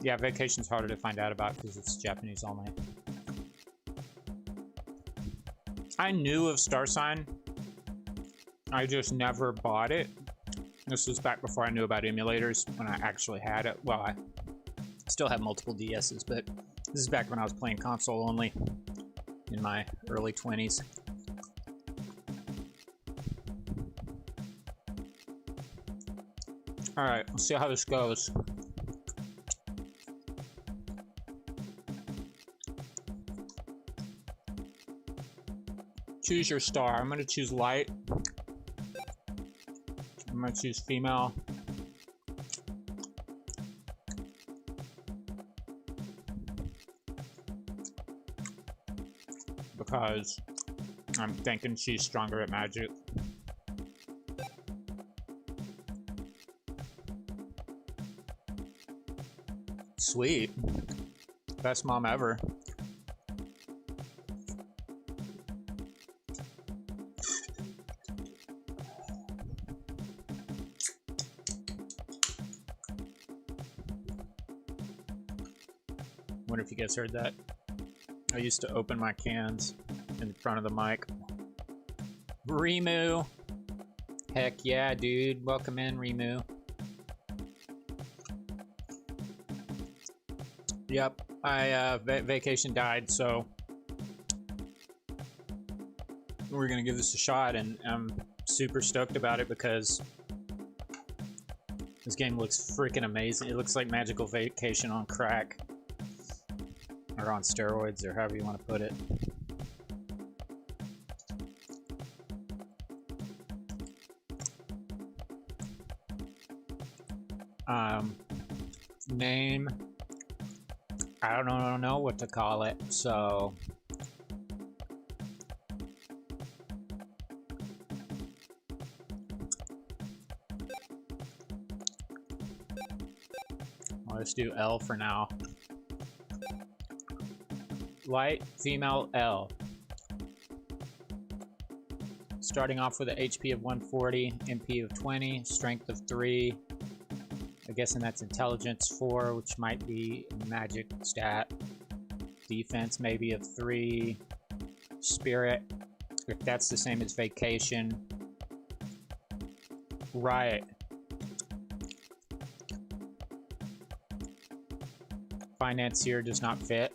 Yeah, vacation's harder to find out about because it's Japanese only. I knew of Starsign. I just never bought it. This was back before I knew about emulators, when I actually had it. Well, I still have multiple DSs, but this is back when I was playing console only in my early 20s. Alright, let's see how this goes. Choose your star. I'm gonna choose light. I'm gonna choose female. Because I'm thinking she's stronger at magic. Sweet. Best mom ever. Wonder if you guys heard that. I used to open my cans in front of the mic. Remu. Heck yeah, dude. Welcome in, Remu. Yep, I vacation died, so we're gonna give this a shot, and I'm super stoked about it because this game looks freaking amazing. It looks like Magical Vacation on crack. Or on steroids, or however you want to put it. Name. I don't know what to call it, so... let's do L for now. Light, female, L. Starting off with an HP of 140, MP of 20, strength of 3. I'm guessing that's intelligence 4, which might be magic stat. Defense maybe of 3. Spirit, if that's the same as vacation. Right. Financier does not fit.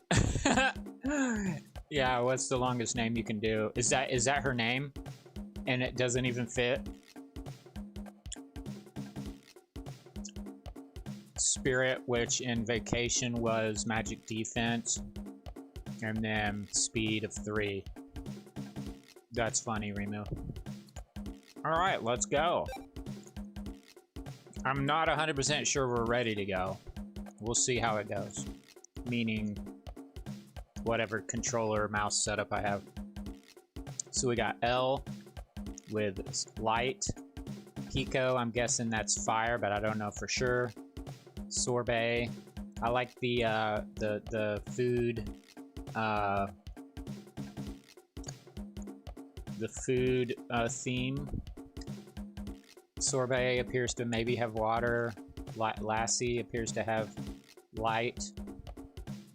Yeah, what's the longest name you can do? Is that her name? And it doesn't even fit? Spirit, which in vacation was magic defense. And then speed of 3. That's funny, Remu. Alright, let's go. I'm not 100% sure we're ready to go. We'll see how it goes. Meaning, whatever controller mouse setup I have. So we got L with light. Pico, I'm guessing that's fire, but I don't know for sure. Sorbet. I like the food. The food theme. Sorbet appears to maybe have water. Lassi appears to have light.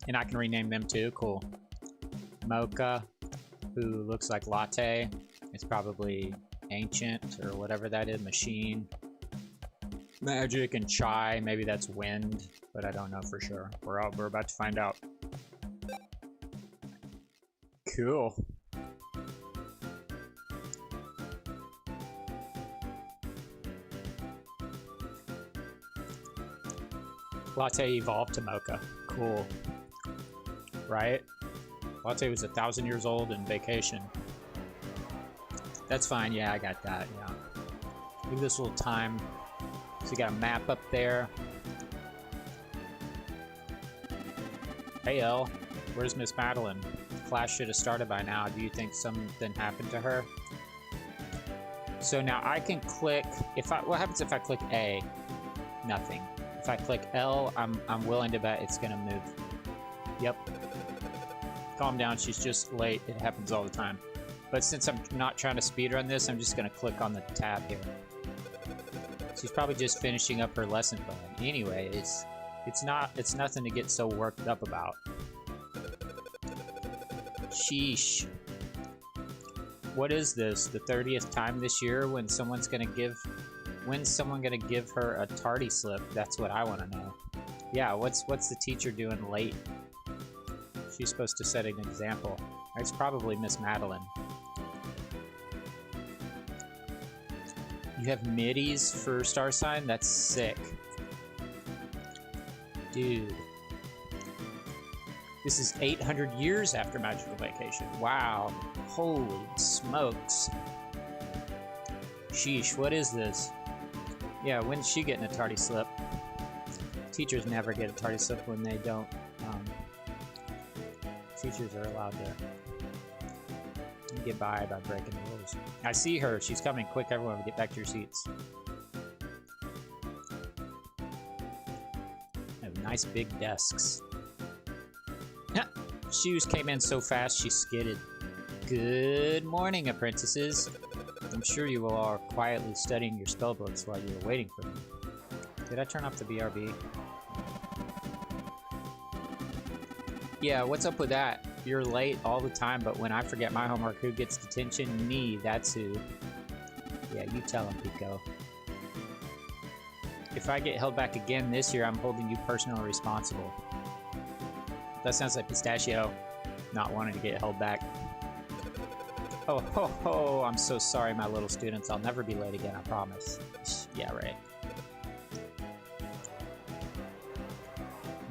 And I can rename them too. Cool. Mocha, who looks like latte. It's probably ancient or whatever that is. Machine. Magic and chai. Maybe that's wind, but I don't know for sure. We're about to find out. Cool. Latte evolved to mocha. Cool. Right? Latte was 1,000 years old in vacation. That's fine. Yeah, I got that. Yeah. Give this a little time. So you got a map up there. Hey, L. Where's Miss Madeline? Class should have started by now. Do you think something happened to her? So now I can click. What happens if I click A? Nothing. If I click L, I'm willing to bet it's gonna move. Yep. Calm down, she's just late. It happens all the time. But since I'm not trying to speedrun this, I'm just gonna click on the tab here. She's probably just finishing up her lesson plan. Anyways, It's nothing to get so worked up about. Sheesh. What is this? The 30th time this year when someone's gonna give... When's someone gonna give her a tardy slip? That's what I want to know. Yeah, what's the teacher doing late? She's supposed to set an example. It's probably Miss Madeline. You have middies for Starsign? That's sick. Dude. This is 800 years after Magical Vacation. Wow. Holy smokes. Sheesh, what is this? Yeah, when's she getting a tardy slip? Teachers never get a tardy slip when they don't. Teachers are allowed to get by breaking the rules. I see her. She's coming. Quick, everyone, get back to your seats. They have nice big desks. Shoes came in so fast she skidded. Good morning, apprentices. I'm sure you all are quietly studying your spellbooks while you were waiting for me. Did I turn off the BRB? Yeah, what's up with that? You're late all the time, but when I forget my homework, who gets detention? Me, that's who. Yeah, you tell him, Pico. If I get held back again this year, I'm holding you personally responsible. That sounds like Pistachio not wanting to get held back. Oh, ho, ho, I'm so sorry, my little students. I'll never be late again, I promise. Yeah, right.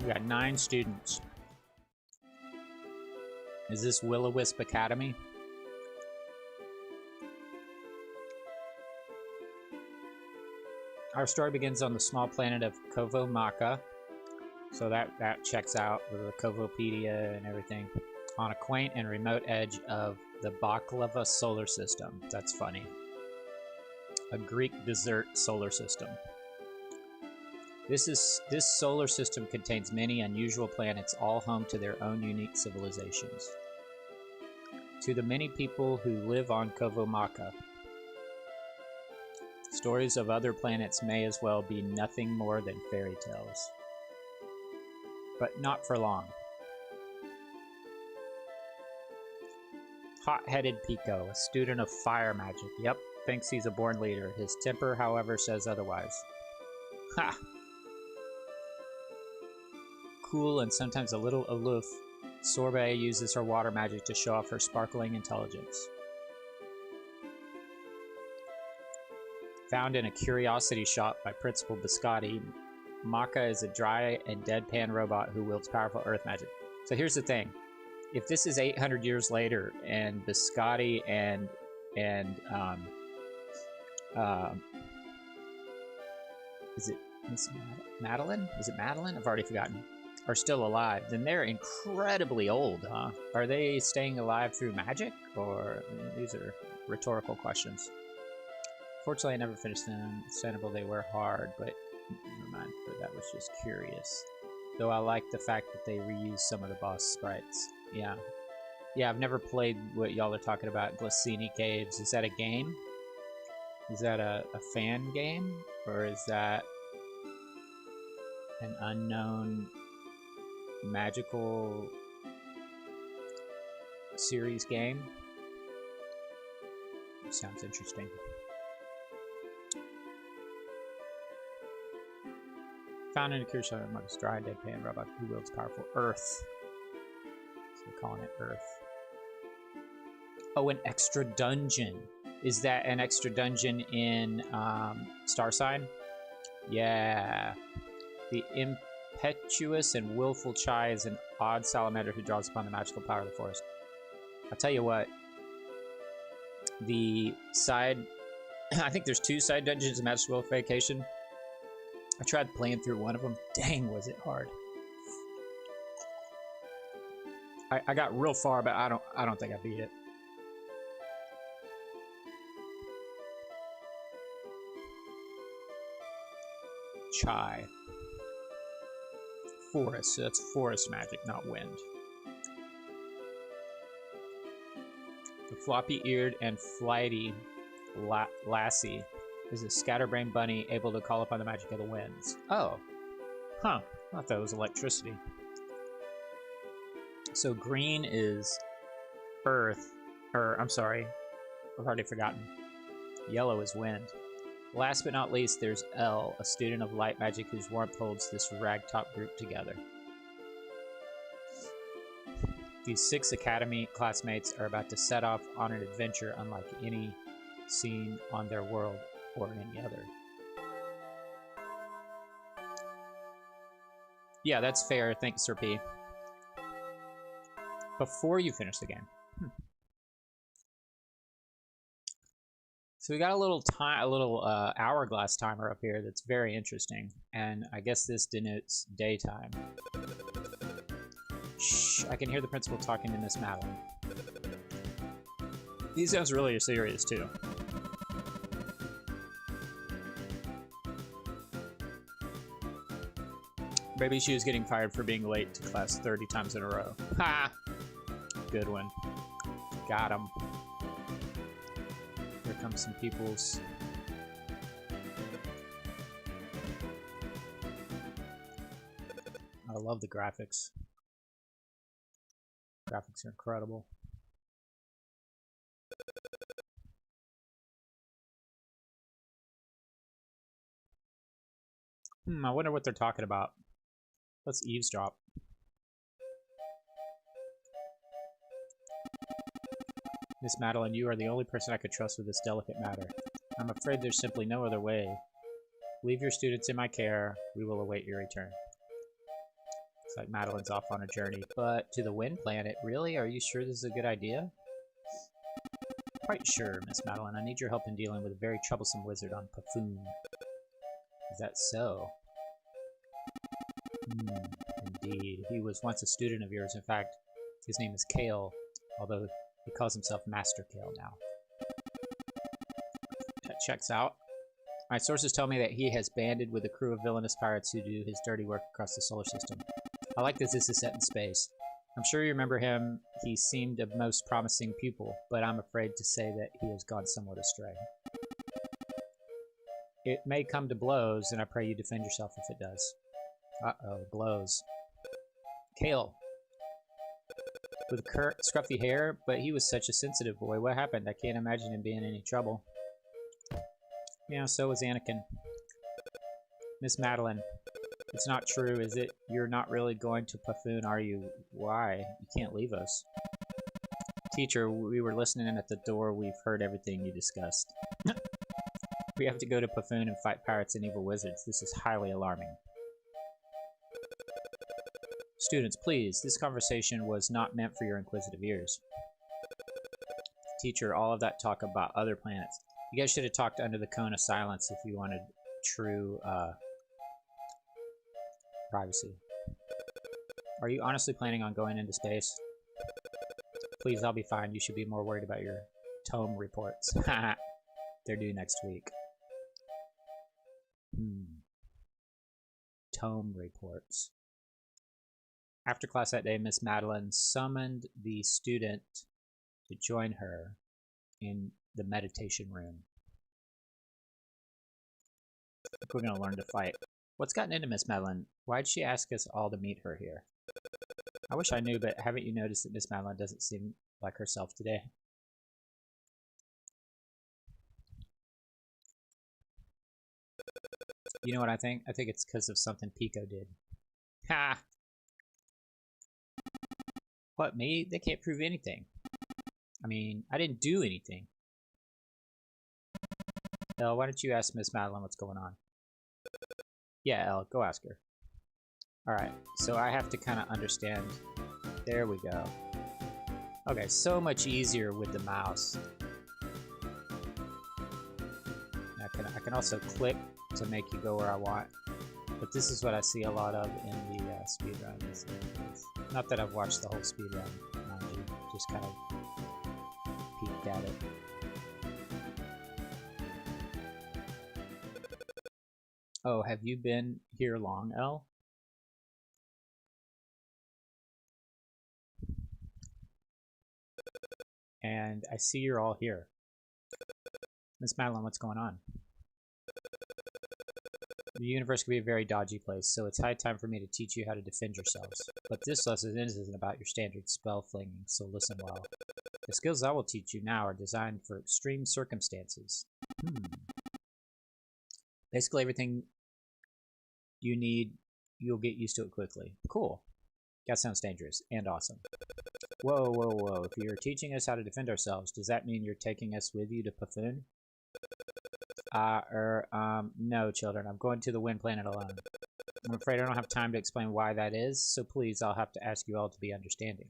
We got 9 students. Is this Willow Wisp Academy? Our story begins on the small planet of Kovo Maka. So that checks out with the Kovopedia and everything. On a quaint and remote edge of the Baklava solar system. That's funny. A Greek dessert solar system. This solar system contains many unusual planets, all home to their own unique civilizations. To the many people who live on Kovo Maka, stories of other planets may as well be nothing more than fairy tales. But not for long. Hot-headed Pico, a student of fire magic. Yep, thinks he's a born leader. His temper, however, says otherwise. Ha! Cool and sometimes a little aloof, Sorbet uses her water magic to show off her sparkling intelligence. Found in a curiosity shop by Principal Biscotti, Maka is a dry and deadpan robot who wields powerful earth magic. So here's the thing. If this is 800 years later and Biscotti and is it Miss Madeline? Is it Madeline? I've already forgotten. Are still alive, then they're incredibly old, huh? Are they staying alive through magic? Or, I mean, these are rhetorical questions. Fortunately, I never finished them. Understandable, they were hard, but never mind, but that was just curious. Though I like the fact that they reused some of the boss sprites. Yeah. Yeah, I've never played what y'all are talking about, Glassini Caves. Is that a game? Is that a fan game? Or is that an unknown magical series game? Sounds interesting. Found in a curious shop amongst dry and deadpan robot who wields powerful earth. So we're calling it Earth. Oh, an extra dungeon. Is that an extra dungeon in Starsign? Yeah. The impetuous and willful Chai is an odd salamander who draws upon the magical power of the forest. I'll tell you what. The side... I think there's 2 side dungeons in Magical Vacation. I tried playing through one of them. Dang, was it hard. I got real far, but I don't think I beat it. Chai. Forest. So that's forest magic, not wind. The floppy-eared and flighty Lassi is a scatterbrained bunny able to call upon the magic of the winds. Oh. Huh. I thought that was electricity. So green is earth, or I'm sorry, I've already forgotten. Yellow is wind. Last but not least, there's Elle, a student of light magic whose warmth holds this ragtop group together. These 6 academy classmates are about to set off on an adventure unlike any seen on their world or any other. Yeah, that's fair. Thanks, Sir P. Before you finish the game. So we got a little hourglass timer up here that's very interesting, and I guess this denotes daytime. Shh, I can hear the principal talking to Miss Madeline. He sounds really serious too. Maybe she was getting fired for being late to class 30 times in a row. Ha! Good one. Got him. Here comes some people's... I love the graphics. Graphics are incredible. I wonder what they're talking about. Let's eavesdrop. Miss Madeline, you are the only person I could trust with this delicate matter. I'm afraid there's simply no other way. Leave your students in my care. We will await your return. Looks like Madeline's off on a journey. But to the Wind Planet? Really? Are you sure this is a good idea? Quite sure, Miss Madeline. I need your help in dealing with a very troublesome wizard on Paffoon. Is that so? Indeed. He was once a student of yours. In fact, his name is Kale, although he calls himself Master Kale now. That checks out. My sources tell me that he has banded with a crew of villainous pirates who do his dirty work across the solar system. I like that this is set in space. I'm sure you remember him. He seemed a most promising pupil, but I'm afraid to say that he has gone somewhat astray. It may come to blows, and I pray you defend yourself if it does. Uh-oh, blows. Kale. With scruffy hair, but he was such a sensitive boy. What happened? I can't imagine him being in any trouble. Yeah, so was Anakin. Miss Madeline, it's not true, is it? You're not really going to Paffoon, are you? Why? You can't leave us. Teacher, we were listening in at the door. We've heard everything you discussed. We have to go to Paffoon and fight pirates and evil wizards. This is highly alarming. Students, please, this conversation was not meant for your inquisitive ears. Teacher, all of that talk about other planets. You guys should have talked under the cone of silence if you wanted true privacy. Are you honestly planning on going into space? Please, I'll be fine. You should be more worried about your tome reports. They're due next week. Tome reports. After class that day, Miss Madeline summoned the student to join her in the meditation room. I think we're going to learn to fight. What's gotten into Miss Madeline? Why'd she ask us all to meet her here? I wish I knew, but haven't you noticed that Miss Madeline doesn't seem like herself today? You know what I think? I think it's because of something Pico did. Ha! What, me? They can't prove anything. I mean, I didn't do anything. Elle, why don't you ask Miss Madeline what's going on? Yeah, Elle, go ask her. Alright, so I have to kind of understand. There we go. Okay, so much easier with the mouse. I can also click to make you go where I want. But this is what I see a lot of in the speedruns. Not that I've watched the whole speedrun, mind you, just kind of peeked at it. Oh, have you been here long, Elle? And I see you're all here. Miss Madeline, what's going on? The universe can be a very dodgy place, so it's high time for me to teach you how to defend yourselves. But this lesson isn't about your standard spell flinging, so listen well. The skills I will teach you now are designed for extreme circumstances. Basically everything you need, you'll get used to it quickly. Cool. That sounds dangerous and awesome. Whoa, whoa, whoa. If you're teaching us how to defend ourselves, does that mean you're taking us with you to Pafun? No, children. I'm going to the Wind Planet alone. I'm afraid I don't have time to explain why that is, so please, I'll have to ask you all to be understanding.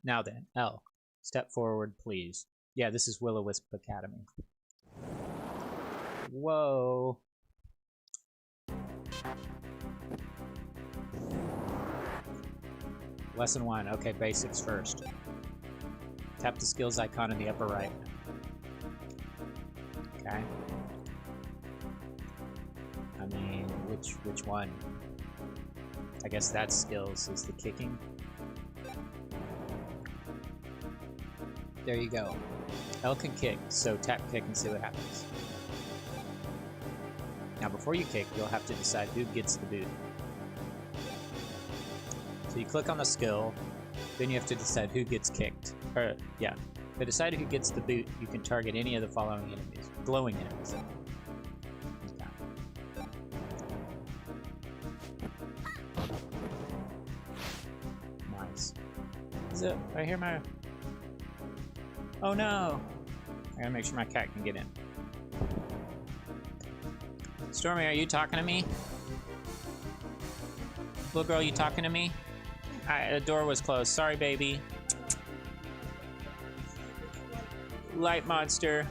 Now then, Elle, step forward, please. Yeah, this is Willow Wisp Academy. Whoa. Lesson 1. Okay, basics first. Tap the skills icon in the upper right. Okay. I mean, which one? I guess that's skills, is the kicking. There you go. Elle can kick, so tap kick and see what happens. Now before you kick, you'll have to decide who gets the boot. So you click on the skill, then you have to decide who gets kicked. Yeah. To decide who gets the boot, you can target any of the following enemies. Glowing enemies. Okay. Nice. Is it? I hear my... Oh no! I gotta make sure my cat can get in. Stormy, are you talking to me? Little girl, you talking to me? The door was closed. Sorry, baby. Light monster.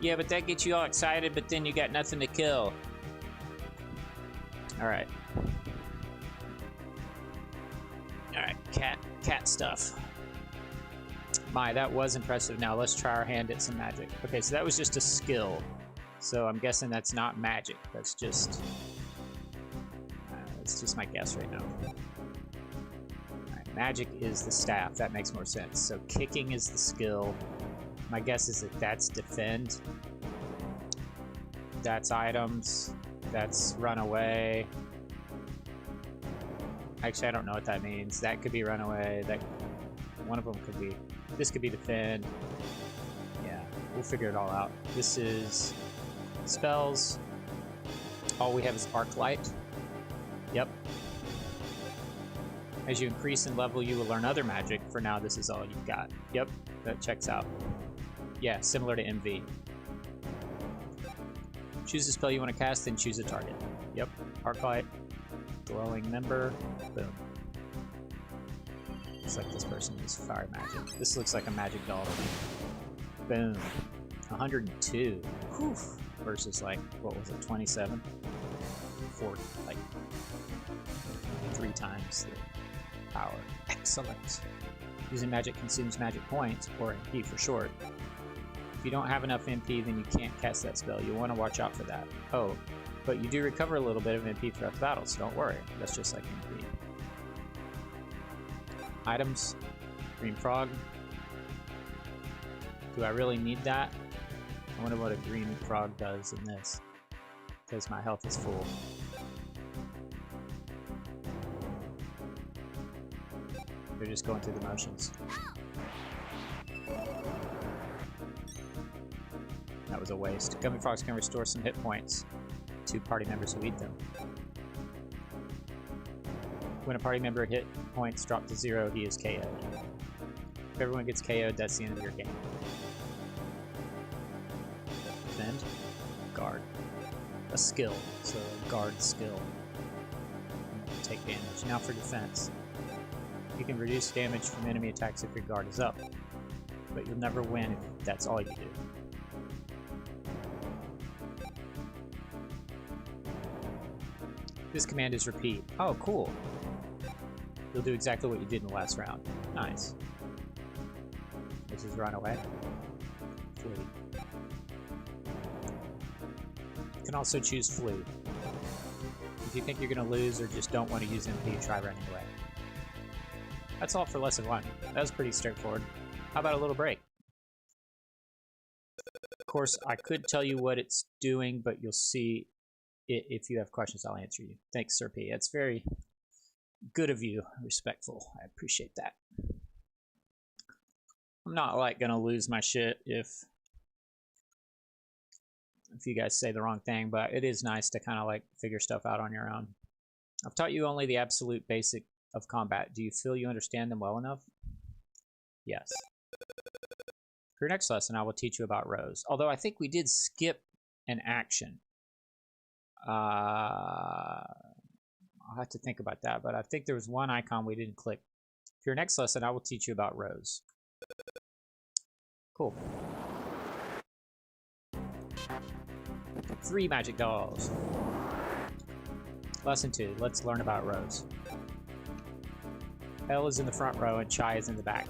Yeah, but that gets you all excited, but then you got nothing to kill. Alright. Alright, cat stuff. My, that was impressive. Now let's try our hand at some magic. Okay, so that was just a skill. So I'm guessing that's not magic. That's just my guess right now. Alright, magic is the staff. That makes more sense. So kicking is the skill. My guess is that that's defend. That's items. That's run away. Actually, I don't know what that means. That could be run away. That one of them could be. This could be defend. Yeah, we'll figure it all out. This is spells. All we have is arc light. Yep. As you increase in level, you will learn other magic. For now, this is all you've got. Yep, that checks out. Yeah, similar to MV. Choose a spell you want to cast, then choose a target. Yep, arc light, glowing member, boom. Looks like this person is fire magic. This looks like a magic doll. Boom. 102. Whew. Versus like, what was it, 27? 4, like 3 times the power. Excellent. Using magic consumes magic points, or MP for short. If you don't have enough MP, then you can't cast that spell. You'll want to watch out for that. Oh, but you do recover a little bit of MP throughout the battle, so don't worry. That's just like MP. Items. Green frog. Do I really need that? I wonder what a green frog does in this, because my health is full. They're just going through the motions. That was a waste. Gummy frogs can restore some hit points to party members who eat them. When a party member hit points drop to 0, he is KO'd. If everyone gets KO'd, that's the end of your game. Defend. Guard. A skill, so guard skill. Take damage. Now for defense. You can reduce damage from enemy attacks if your guard is up, but you'll never win if that's all you do. This command is repeat. Oh, cool. You'll do exactly what you did in the last round. Nice. This is run away. Flee. You can also choose flee. If you think you're going to lose or just don't want to use MP, try running away. That's all for lesson 1. That was pretty straightforward. How about a little break? course, I could tell you what it's doing, but you'll see if you have questions, I'll answer you. Thanks, Sir P. That's very good of you. Respectful. I appreciate that. I'm not like gonna lose my shit if you guys say the wrong thing, but it is nice to kind of like figure stuff out on your own. I've taught you only the absolute basic of combat. Do you feel you understand them well enough? Yes. For your next lesson, I will teach you about rows. Although I think we did skip an action. I'll have to think about that, but I think there was one icon we didn't click. For your next lesson, I will teach you about rows. Cool. 3 magic dolls. Lesson 2. Let's learn about rows. L is in the front row and Chai is in the back.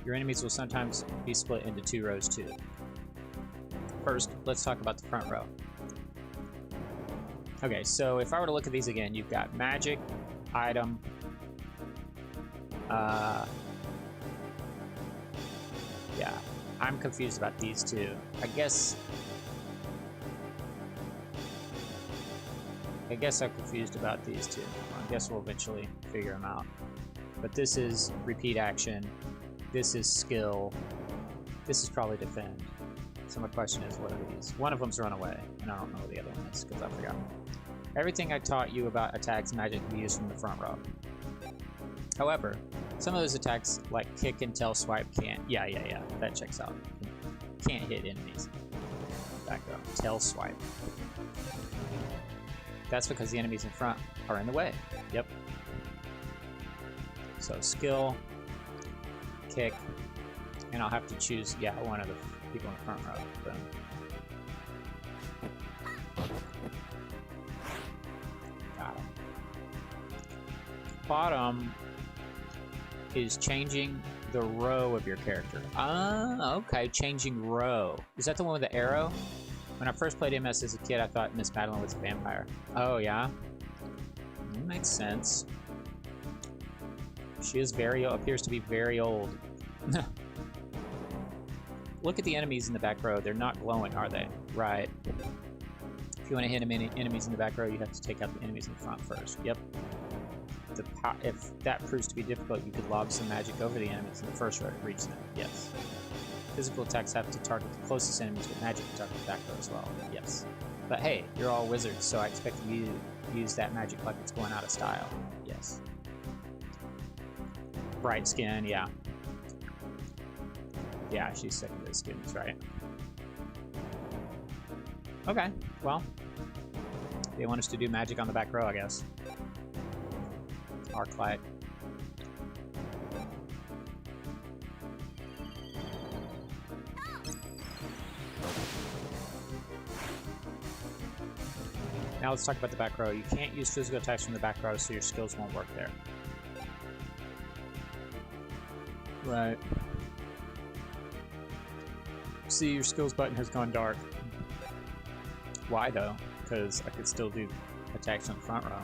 Your enemies will sometimes be split into 2 rows too. First, let's talk about the front row. Okay, so if I were to look at these again, you've got magic, item, yeah, I'm confused about these two. I guess I'm confused about these two. I guess we'll eventually figure them out. But this is repeat action. This is skill. This is probably defend. So my question is, what are these? One of them's run away, and I don't know what the other one is because I forgot. Everything I taught you about attacks and magic can be used from the front row. However, some of those attacks, like kick and tail swipe, can't. Yeah, that checks out. Can't hit enemies. Back up. Tail swipe. That's because the enemies in front are in the way. Yep. So skill, kick, and I'll have to choose, yeah, one of the people in the front row. Boom. Got him. Bottom is changing the row of your character. Ah, okay, changing row. Is that the one with the arrow? When I first played MS as a kid, I thought Miss Madeline was a vampire. Oh, yeah? Makes sense. She is appears to be very old. Look at the enemies in the back row. They're not glowing, are they? Right. If you want to hit enemies in the back row, you have to take out the enemies in the front first. Yep. If that proves to be difficult, you could lob some magic over the enemies in the first row to reach them. Yes. Physical attacks have to target the closest enemies, but magic can target the back row as well. Yes. But hey, you're all wizards, so I expect you to use that magic like it's going out of style. Yes. Bright skin, yeah. Yeah, she's sick of those students, right? Okay, well. They want us to do magic on the back row, I guess. Arclight. Now let's talk about the back row. You can't use physical attacks from the back row, so your skills won't work there. Right. See, your skills button has gone dark. Why though? Because I could still do attacks on the front row.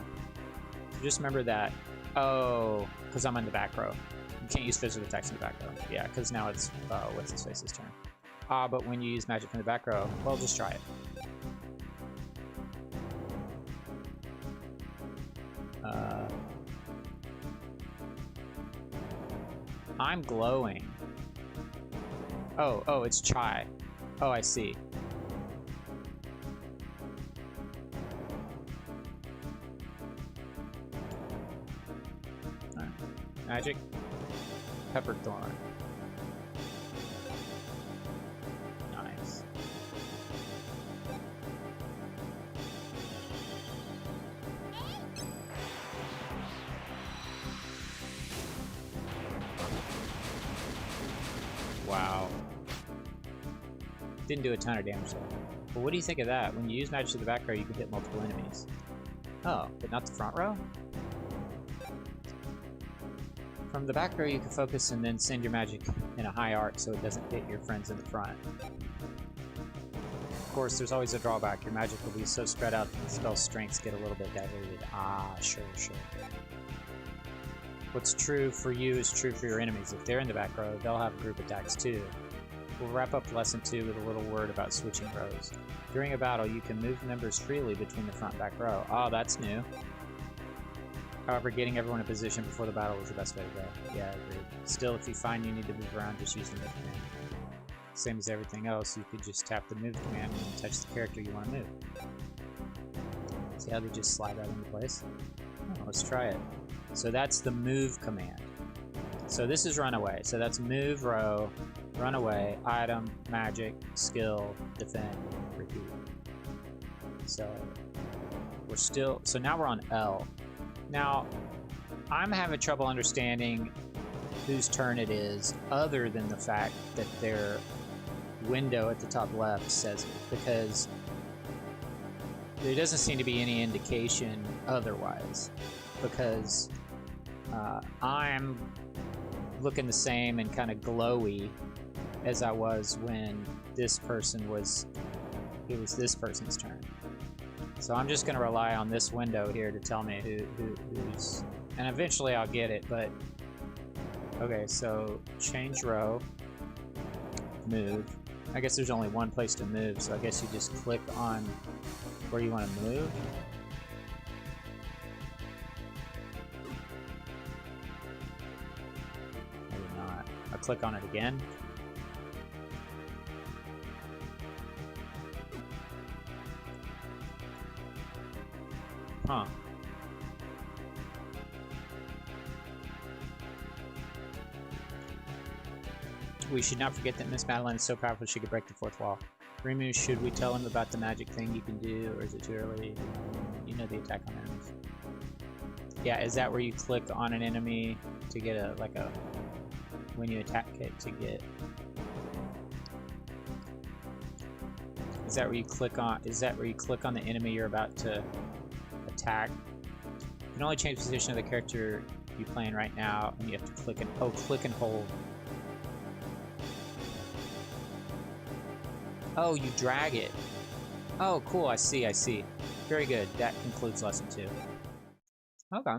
Just remember that. Oh, because I'm in the back row. You can't use physical attacks in the back row. Yeah, because now it's what's his face's turn. But when you use magic from the back row, well, just try it. I'm glowing. Oh, it's Chai. Oh, I see. Right. Magic. Pepperthorn. Nice. Wow. Didn't do a ton of damage though. But what do you think of that? When you use magic to the back row, you can hit multiple enemies. Oh, but not the front row? From the back row, you can focus and then send your magic in a high arc so it doesn't hit your friends in the front. Of course, there's always a drawback. Your magic will be so spread out that the spell strengths get a little bit diluted. Ah, sure. What's true for you is true for your enemies. If they're in the back row, they'll have group attacks too. We'll wrap up lesson 2 with a little word about switching rows. During a battle, you can move members freely between the front and back row. Oh, that's new. However, getting everyone in position before the battle is the best way to go. Yeah, agreed. Still, if you find you need to move around, just use the move command. Same as everything else, you could just tap the move command and touch the character you want to move. See how they just slide that into place? Oh, let's try it. So that's the move command. So this is run away. So that's move row, run away, item, magic, skill, defend, repeat. So we're still, so now we're on L. Now, I'm having trouble understanding whose turn it is, other than the fact that their window at the top left says it, because there doesn't seem to be any indication otherwise, because I'm looking the same and kind of glowy as I was when this person was, it was this person's turn. So I'm just going to rely on this window here to tell me who's, and eventually I'll get it, but okay, so change row, move. I guess there's only one place to move, so I guess you just click on where you want to move. Maybe not. I'll click on it again. Huh. We should not forget that Miss Madeline is so powerful she could break the fourth wall. Rimu, should we tell him about the magic thing you can do, or is it too early? You know the attack on enemies. Yeah, is that where you click on an enemy to get a, like a, when you attack it to get... Is that where you click on, is that where you click on the enemy you're about to attack? You can only change the position of the character you're playing right now, and you have to click and, oh, click and hold. Oh, you drag it. Oh, cool, I see, I see. Very good, that concludes lesson 2. Okay.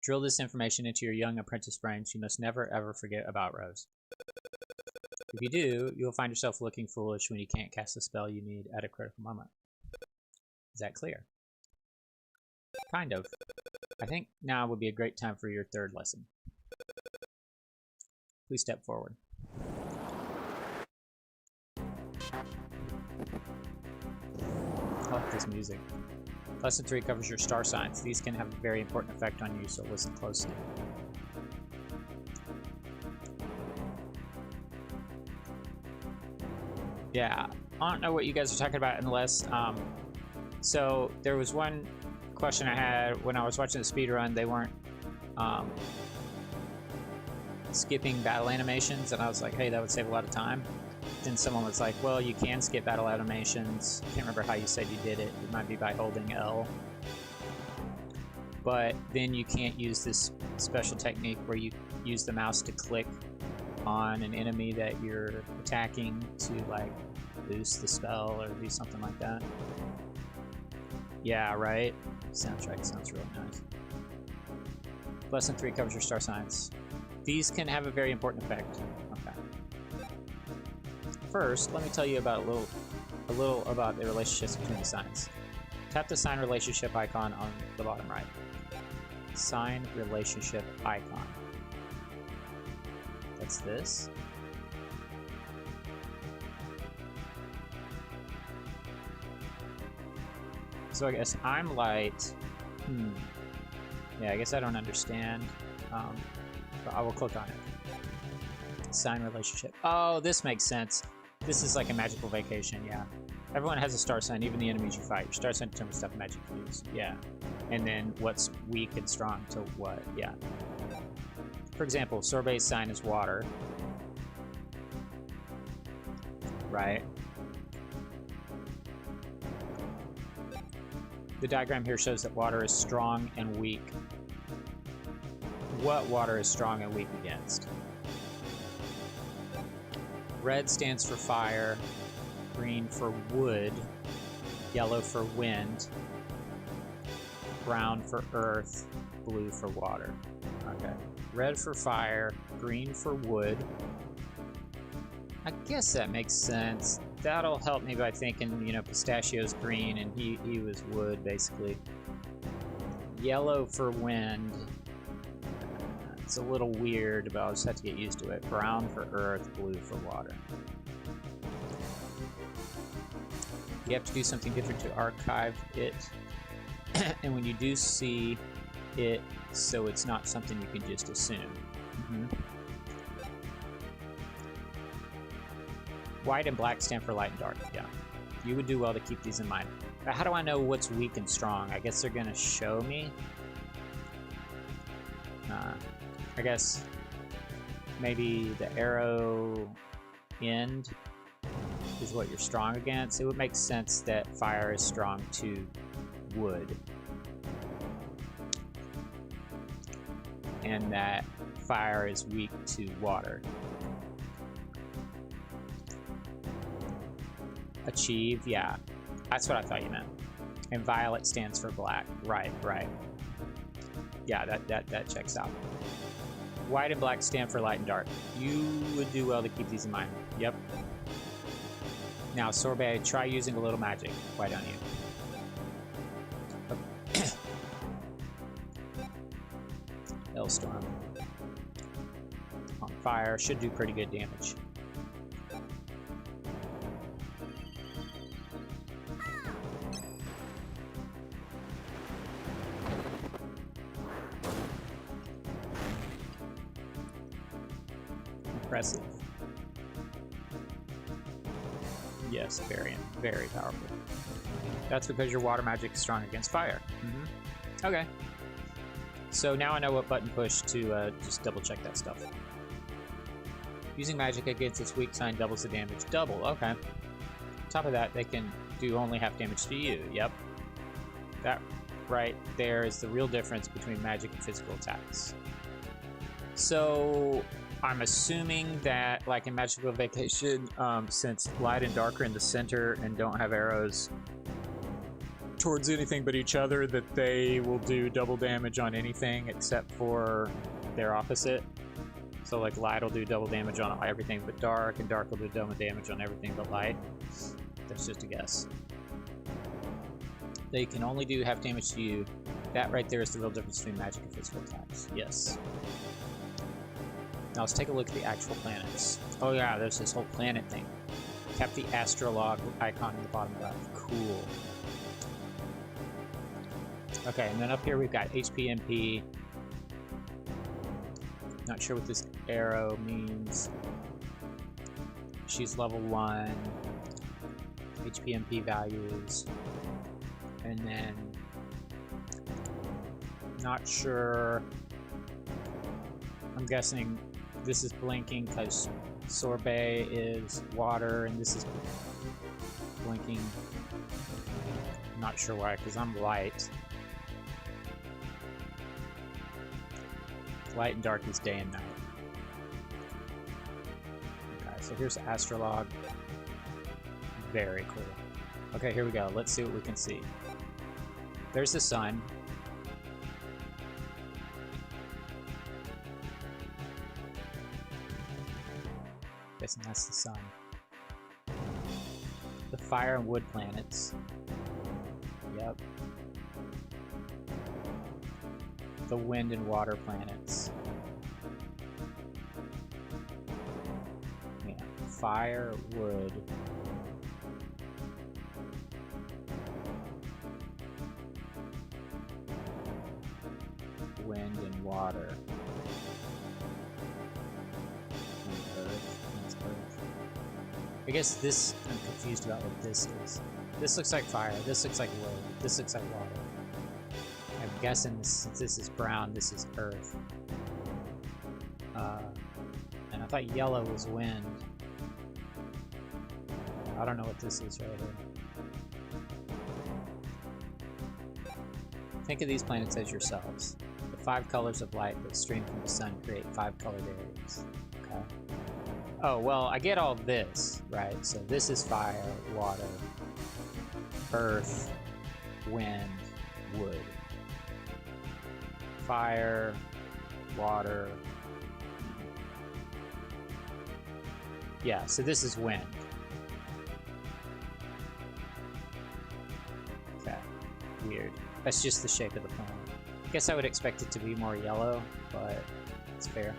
Drill this information into your young apprentice brains. You must never ever forget about rows. If you do, you'll find yourself looking foolish when you can't cast the spell you need at a critical moment. Is that clear? Kind of. I think now would be a great time for your third lesson. Please step forward. I like this music. Lesson 3 covers your star signs. These can have a very important effect on you, so listen closely. Yeah, I don't know what you guys are talking about unless, so there was one question I had when I was watching the speedrun. They weren't skipping battle animations, and I was like, hey, that would save a lot of time. Then someone was like, well, you can skip battle animations. I can't remember how you said you did it. It might be by holding L. But then you can't use this special technique where you use the mouse to click on an enemy that you're attacking to, like, boost the spell or do something like that. Yeah, right? Soundtrack sounds really nice. Lesson 3 covers your star signs. These can have a very important effect. Okay. First, let me tell you about a little about the relationships between the signs. Tap the sign relationship icon on the bottom right. Sign relationship icon. That's this. So I guess I'm light. Yeah, I guess I don't understand. But I will click on it. Sign relationship. Oh, this makes sense. This is like a magical vacation, yeah. Everyone has a star sign, even the enemies you fight. Your star sign determines stuff magic you use. Yeah. And then what's weak and strong to what, yeah. For example, Sorbet's sign is water. Right? The diagram here shows that water is strong and weak. What water is strong and weak against? Red stands for fire, green for wood, yellow for wind, brown for earth, blue for water. Okay. Red for fire, green for wood. I guess that makes sense. That'll help me by thinking, you know, pistachio's green and he was wood, basically. Yellow for wind. It's a little weird, but I'll just have to get used to it. Brown for earth, blue for water. You have to do something different to archive it. And when you do see it, so it's not something you can just assume. White and black stand for light and dark, yeah. You would do well to keep these in mind. But how do I know what's weak and strong? I guess they're gonna show me. I guess maybe the arrow end is what you're strong against. It would make sense that fire is strong to wood. And that fire is weak to water. Achieve, yeah. That's what I thought you meant. And violet stands for black. Right, right. Yeah, that checks out. White and black stand for light and dark. You would do well to keep these in mind. Yep. Now, Sorbet, try using a little magic. Why don't you? Hailstorm. On fire. Should do pretty good damage. Impressive. Yes, very powerful. That's because your water magic is strong against fire. Okay. So now I know what button push to just double check that stuff. Using magic against its weak sign doubles the damage. Double, okay. On top of that, they can do only half damage to you. Yep. That right there is the real difference between magic and physical attacks. So I'm assuming that, like in Magical Vacation, since light and dark are in the center and don't have arrows towards anything but each other, that they will do double damage on anything except for their opposite. So like light will do double damage on everything but dark, and dark will do double damage on everything but light. That's just a guess. They can only do half damage to you. That right there is the real difference between magic and physical attacks. Yes. Now let's take a look at the actual planets. Oh yeah, there's this whole planet thing. Kept the astrolog icon in the bottom left. Cool. Okay, and then up here we've got HP MP. Not sure what this arrow means. She's level 1. HP MP values. And then not sure. I'm guessing this is blinking because Sorbet is water and this is blinking. I'm not sure why, because I'm light. Light and dark is day and night. Okay, so here's the astrolog. Very cool. Okay, here we go. Let's see what we can see. There's the sun. Guessing that's the sun. The fire and wood planets. Yep. The wind and water planets. Yeah. Fire, wood. Wind and water. And earth. That's earth. I guess this, I'm confused about what this is. This looks like fire. This looks like wood. This looks like water. I'm guessing since this is brown, this is earth. And I thought yellow was wind. I don't know what this is right here. Think of these planets as yourselves. The 5 colors of light that stream from the sun create 5 colored areas. Okay. Oh, well, I get all this, right? So this is fire, water, earth, wind, wood. Fire, water, Yeah, so this is wind. Okay, weird. That's just the shape of the planet. I guess I would expect it to be more yellow, but it's fair.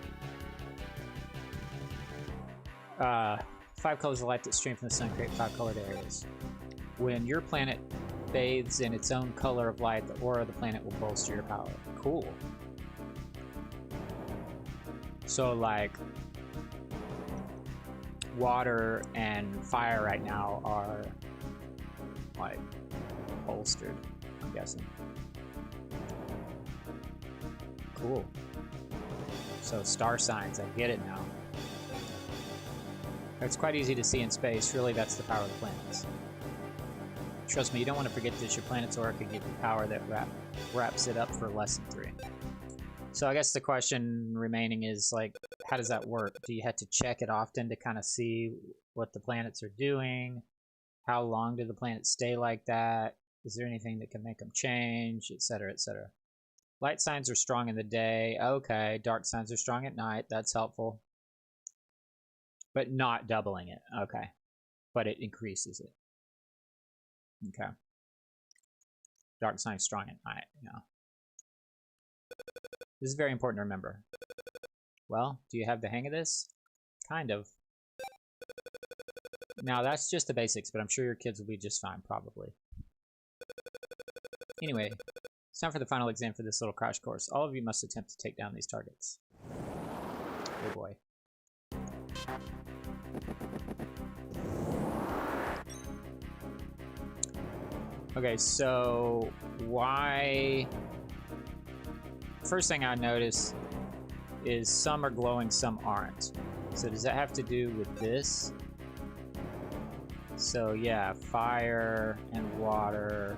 5 colors of light that stream from the sun create 5 colored areas. When your planet bathes in its own color of light, the aura of the planet will bolster your power. Cool. So, like, water and fire right now are, like, bolstered, I'm guessing. Cool. So, star signs, I get it now. It's quite easy to see in space. Really, that's the power of the planets. Trust me, you don't want to forget that your planet's aura could give you power that wraps it up for lesson 3. So I guess the question remaining is, like, how does that work? Do you have to check it often to kind of see what the planets are doing? How long do the planets stay like that? Is there anything that can make them change, etc., etc.? Light signs are strong in the day. Okay, dark signs are strong at night. That's helpful. But not doubling it. Okay. But it increases it. Okay. Dark signs strong at night. Yeah. This is very important to remember. Well, do you have the hang of this? Kind of. Now, that's just the basics, but I'm sure your kids will be just fine, probably. Anyway, it's time for the final exam for this little crash course. All of you must attempt to take down these targets. Oh boy. Okay, so why... First thing I notice is some are glowing, some aren't. So does that have to do with this? So yeah, fire and water.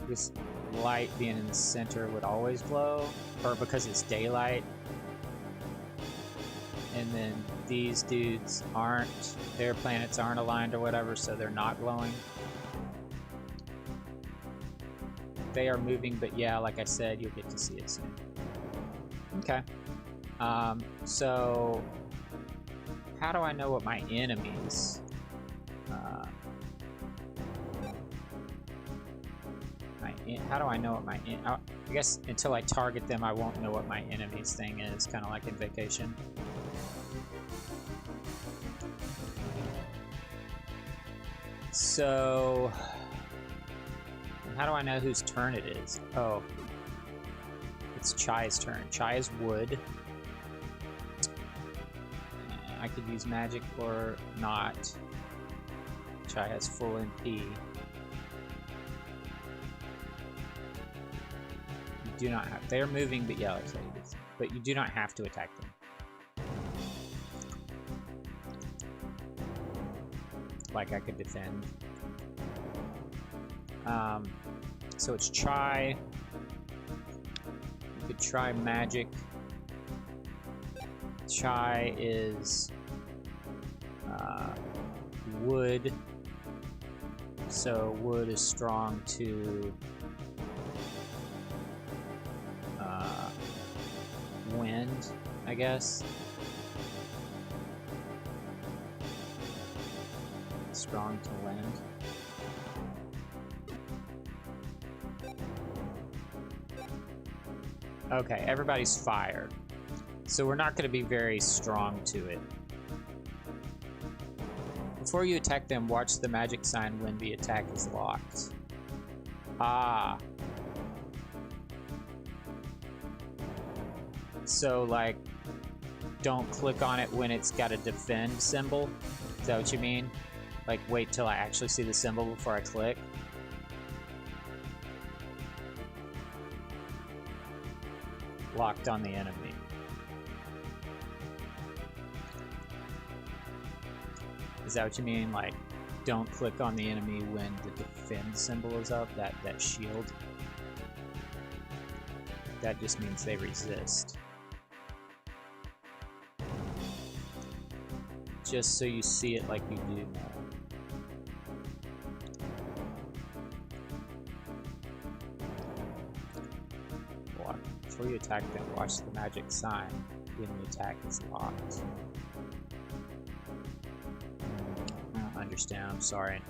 This light being in the center would always glow, or because it's daylight. And then these dudes aren't, their planets aren't aligned or whatever, so they're not glowing. They are moving, but yeah, like I said, you'll get to see it soon. Okay. So how do I know what my enemies? How do I know what my... I guess until I target them, I won't know what my enemies thing is, kind of like in Vacation. So... how do I know whose turn it is? Oh. It's Chai's turn. Chai is wood. I could use magic or not. Chai has full MP. You do not have... They are moving, but yeah, let's say this. But you do not have to attack them. Like I could defend. So it's Chai. You could try magic. Chai is wood. So wood is strong to wind, I guess. Strong to wind. Okay, everybody's fire. So we're not going to be very strong to it. Before you attack them, watch the magic sign when the attack is locked. Ah. So, like, don't click on it when it's got a defend symbol? Is that what you mean? Like, wait till I actually see the symbol before I click? Locked on the enemy. Is that what you mean? Like, don't click on the enemy when the defend symbol is up? That shield? That just means they resist. Just so you see it like you do now. Before you attack them, watch the magic sign when the attack is locked. understand. I'm sorry.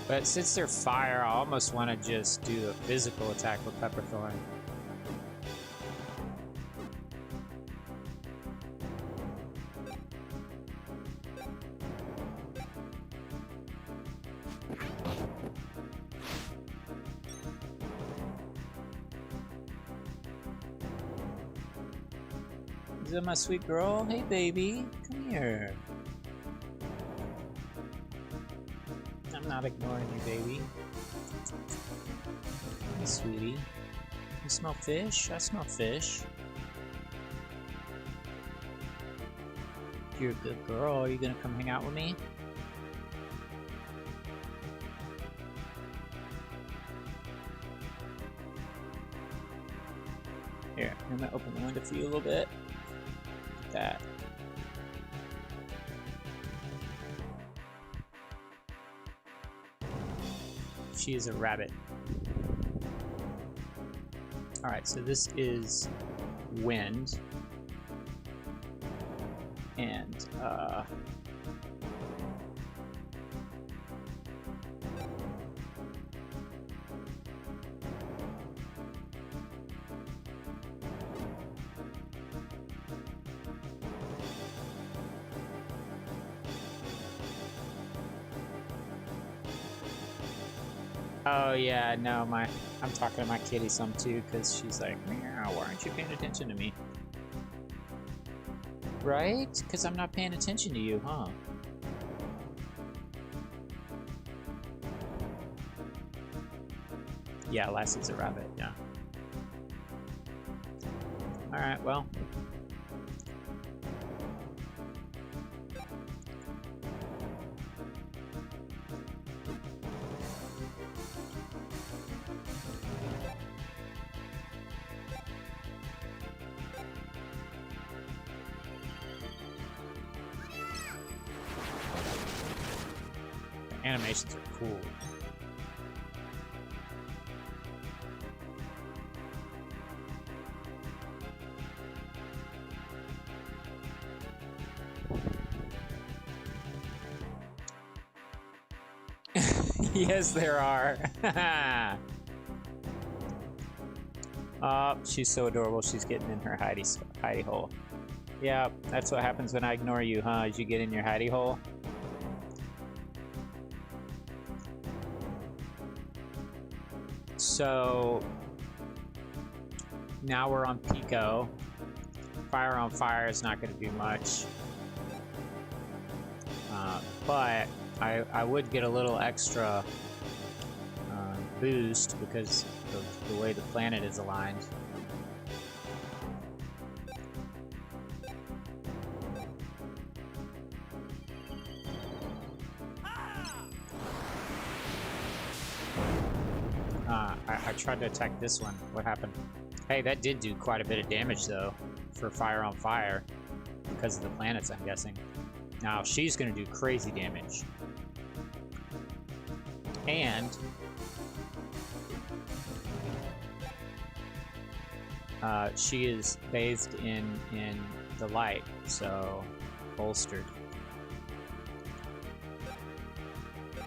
But since they're fire, I almost want to just do a physical attack with Pepperthorn. Is that my sweet girl? Hey, baby. Come here. I'm not ignoring you, baby. Hey, sweetie. You smell fish? I smell fish. You're a good girl. Are you gonna come hang out with me? Here, I'm gonna open the window for you a little bit. That. She is a rabbit. Alright, so this is wind. And, oh yeah, no, I'm talking to my kitty some too, because she's like, meow, why aren't you paying attention to me? Right? Because I'm not paying attention to you, huh? Yeah, Lassie's a rabbit, yeah. Alright, well. Animations are cool. Yes, there are. Oh, she's so adorable. She's getting in her hidey hole. Yeah, that's what happens when I ignore you, huh? As you get in your hidey hole. So now we're on Pico. Fire on fire is not going to do much, but I would get a little extra boost because of the way the planet is aligned. I tried to attack this one. What happened? Hey, that did do quite a bit of damage, though, for fire on fire, because of the planets, I'm guessing. Now, she's going to do crazy damage. And she is bathed in the light, so bolstered.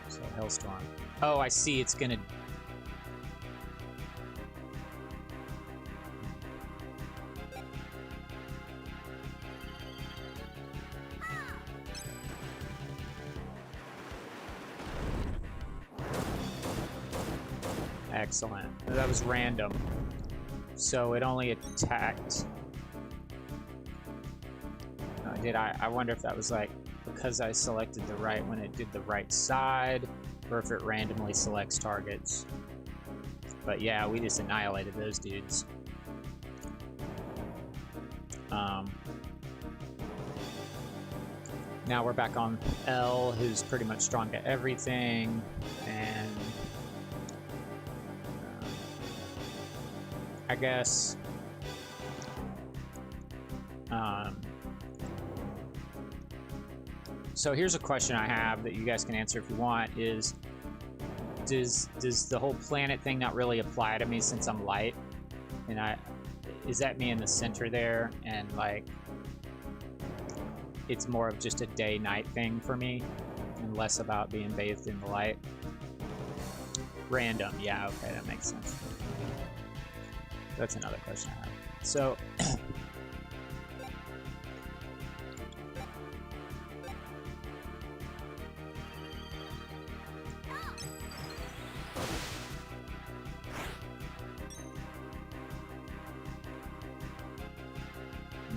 So, Hailstorm. Oh, I see. It's going to... Excellent. That was random. So it only attacked... I wonder if that was like because I selected the right when it did the right side, or if it randomly selects targets. But yeah, we just annihilated those dudes. Now we're back on L, who's pretty much strong at everything, and I guess so here's a question I have that you guys can answer if you want, is does the whole planet thing not really apply to me since I'm light? And is that me in the center there? And like, it's more of just a day-night thing for me and less about being bathed in the light. Random, yeah, okay, that makes sense. That's another question I have. So,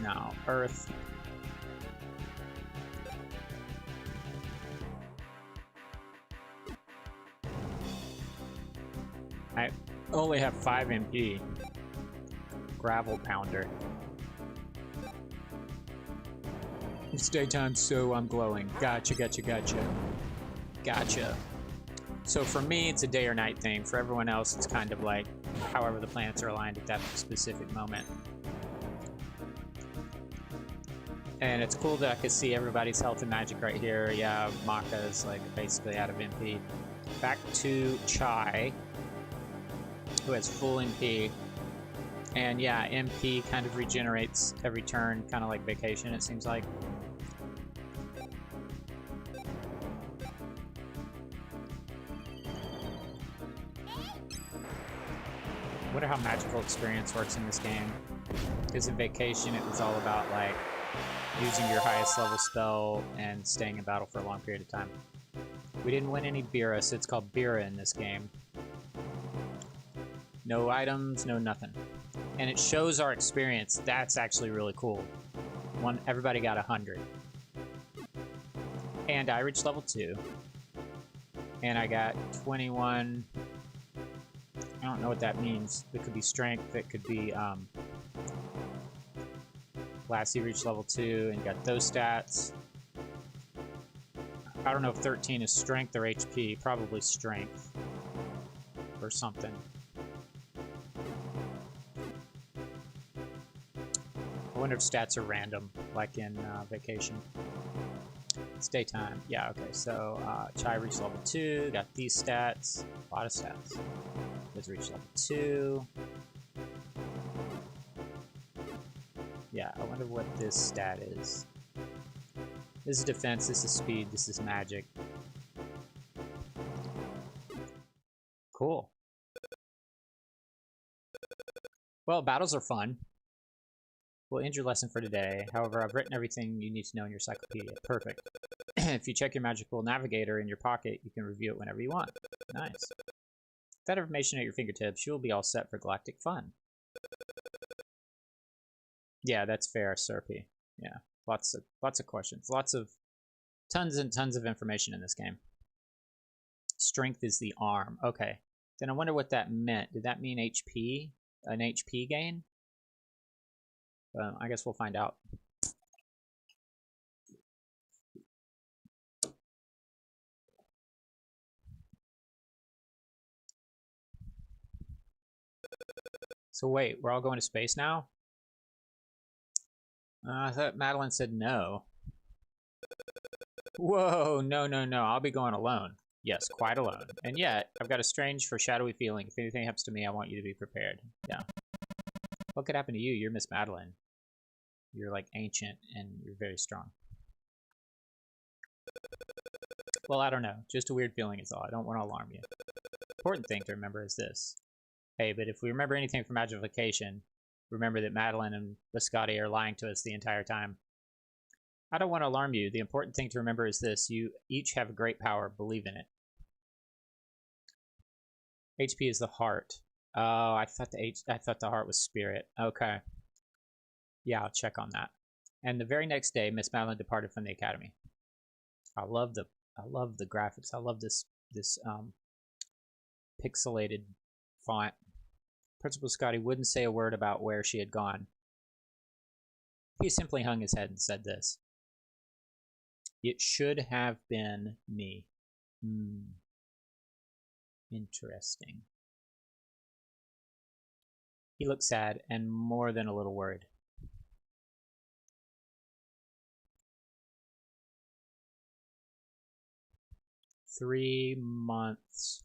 no, Earth. I only have 5 MP. Gravel pounder. It's daytime, so I'm glowing. Gotcha, gotcha, gotcha. Gotcha. So for me, it's a day or night thing. For everyone else, it's kind of like however the planets are aligned at that specific moment. And it's cool that I can see everybody's health and magic right here. Yeah, Maka's like basically out of MP. Back to Chai, who has full MP. And yeah, MP kind of regenerates every turn, kind of like Vacation, it seems like. I wonder how magical experience works in this game. Because in Vacation, it was all about like using your highest level spell and staying in battle for a long period of time. We didn't win any Bira, so it's called Bira in this game. No items, no nothing. And it shows our experience. That's actually really cool. Everybody got 100. And I reached level 2. And I got 21. I don't know what that means. It could be strength. It could be Lassi reached level 2 and got those stats. I don't know if 13 is strength or HP. Probably strength. Or something. I wonder if stats are random, like in Vacation. It's daytime. Yeah, okay, so Chai reached level 2, got these stats. A lot of stats. Liz reached level 2. Yeah, I wonder what this stat is. This is defense, this is speed, this is magic. Cool. Well, battles are fun. We'll end your lesson for today. However, I've written everything you need to know in your encyclopedia. Perfect. If you check your magical navigator in your pocket, you can review it whenever you want. Nice. With that information at your fingertips, you'll be all set for galactic fun. Yeah, that's fair, Serpy. Yeah, lots of questions. Tons and tons of information in this game. Strength is the arm. Okay. Then I wonder what that meant. Did that mean HP? An HP gain? I guess we'll find out. So wait, we're all going to space now? I thought Madeline said no. Whoa, no, no, no. I'll be going alone. Yes, quite alone. And yet, I've got a strange foreshadowy feeling. If anything happens to me, I want you to be prepared. Yeah. What could happen to you? You're Miss Madeline. You're like ancient and you're very strong. Well, I don't know. Just a weird feeling is all. I don't want to alarm you. Important thing to remember is this. Hey, but if we remember anything from Magical Vacation, remember that Madeline and Biscotti are lying to us the entire time. I don't want to alarm you. The important thing to remember is this. You each have a great power. Believe in it. HP is the heart. Oh, I thought the heart was spirit. Okay. Yeah, I'll check on that. And the very next day, Miss Madeline departed from the academy. I love the graphics. I love this pixelated font. Principal Scotty wouldn't say a word about where she had gone. He simply hung his head and said this. It should have been me. Interesting. He looked sad and more than a little worried. "3 months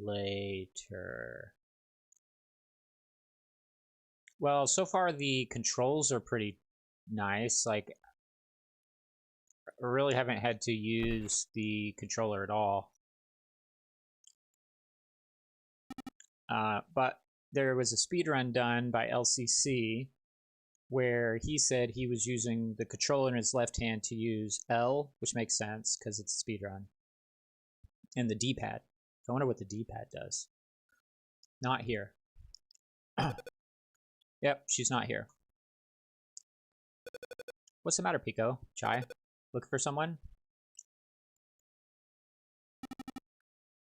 later. Well, so far the controls are pretty nice. Like, I really haven't had to use the controller at all. But there was a speedrun done by LCC where he said he was using the controller in his left hand to use L, which makes sense because it's a speedrun, and the D-pad. I wonder what the D-pad does. Not here. Yep, she's not here. What's the matter, Pico? Chai? Looking for someone?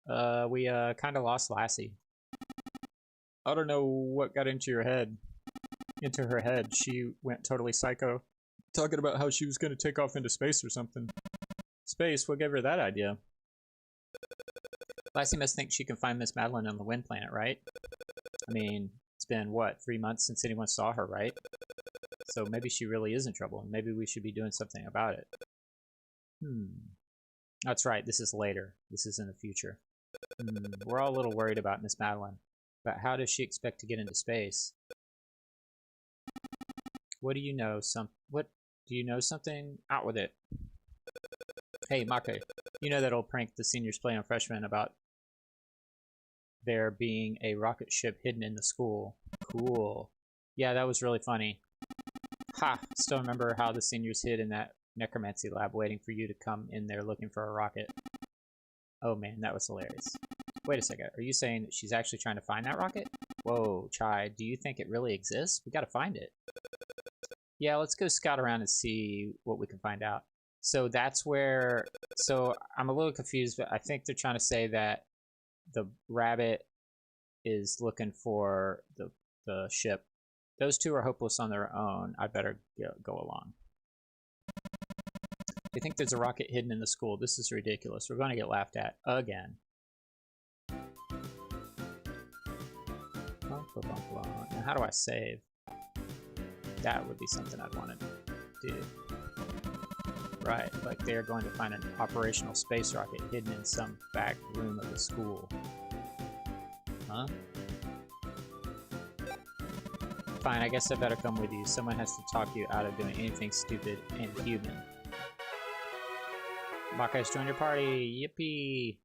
We kind of lost Lassi. I don't know what got into your head. Into her head. She went totally psycho. Talking about how she was going to take off into space or something. Space? What gave her that idea? Lassi must think she can find Miss Madeline on the Wind Planet, right? I mean, it's been, what, 3 months since anyone saw her, right? So maybe she really is in trouble, and maybe we should be doing something about it. That's right, this is later. This is in the future. We're all a little worried about Miss Madeline. But how does she expect to get into space? What do you know? What do you know something? Out with it. Hey, Make, you know that old prank the seniors play on freshmen about there being a rocket ship hidden in the school. Cool. Yeah, that was really funny. Ha! Still remember how the seniors hid in that necromancy lab waiting for you to come in there looking for a rocket. Oh man, that was hilarious. Wait a second, are you saying that she's actually trying to find that rocket? Whoa, Chai, do you think it really exists? We gotta find it. Yeah, let's go scout around and see what we can find out. So that's where... So I'm a little confused, but I think they're trying to say that the rabbit is looking for the ship. Those two are hopeless on their own. I better go along. They think there's a rocket hidden in the school. This is ridiculous. We're going to get laughed at again. Now, how do I save? That would be something I'd want to do. Right, like they're going to find an operational space rocket hidden in some back room of the school. Huh? Fine, I guess I better come with you. Someone has to talk you out of doing anything stupid and human. Bakai's joined your party! Yippee!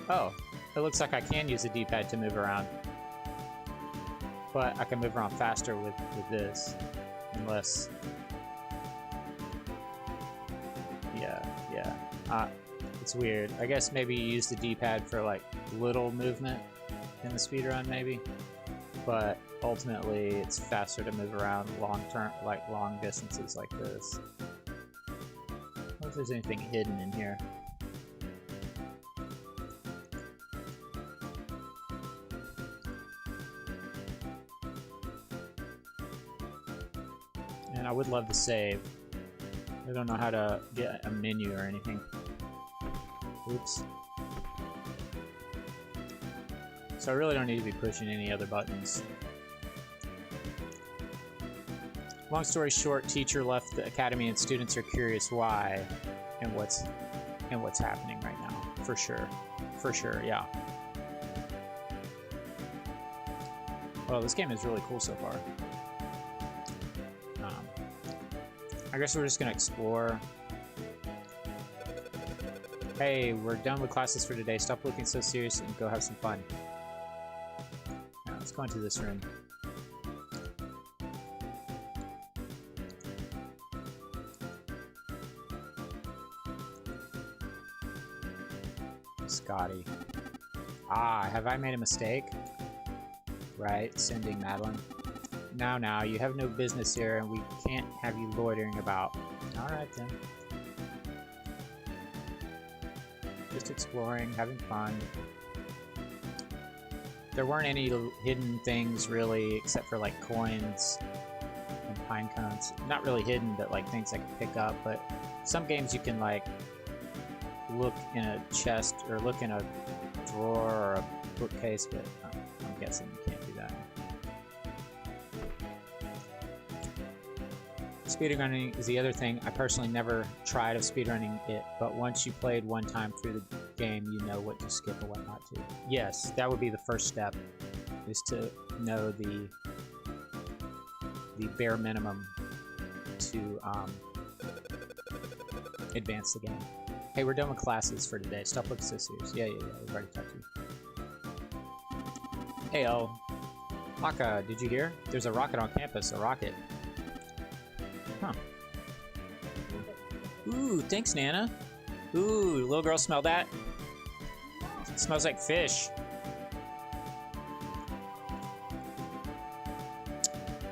Oh, it looks like I can use the D-pad to move around. But I can move around faster with this. Unless... Yeah. It's weird. I guess maybe you use the D-pad for, like, little movement in the speedrun, maybe. But ultimately, it's faster to move around long distances like this. I wonder if there's anything hidden in here. And I would love to save. I don't know how to get a menu or anything. Oops. So I really don't need to be pushing any other buttons. Long story short, teacher left the academy and students are curious why and what's happening right now. For sure. For sure, yeah. Well, this game is really cool so far. I guess we're just gonna explore. Hey, we're done with classes for today. Stop looking so serious and go have some fun. Now, let's go into this room. Scotty. Ah, have I made a mistake? Right, sending Madeline. Now, you have no business here, and we can't have you loitering about. Alright then. Just exploring, having fun. There weren't any hidden things, really, except for, like, coins and pine cones. Not really hidden, but, like, things I could pick up. But some games you can, like, look in a chest, or look in a drawer or a bookcase, but I'm guessing you can't do that. Speedrunning is the other thing. I personally never tried of speedrunning it, but once you played one time through the game, you know what to skip and what not to. Yes, that would be the first step, is to know the bare minimum to advance the game. Hey, we're done with classes for today. Stop looking so serious. Yeah, we've already talked to you. Hey, Maka, did you hear? There's a rocket on campus, a rocket. Huh. Ooh, thanks, Nana. Ooh, little girl, smell that? It smells like fish.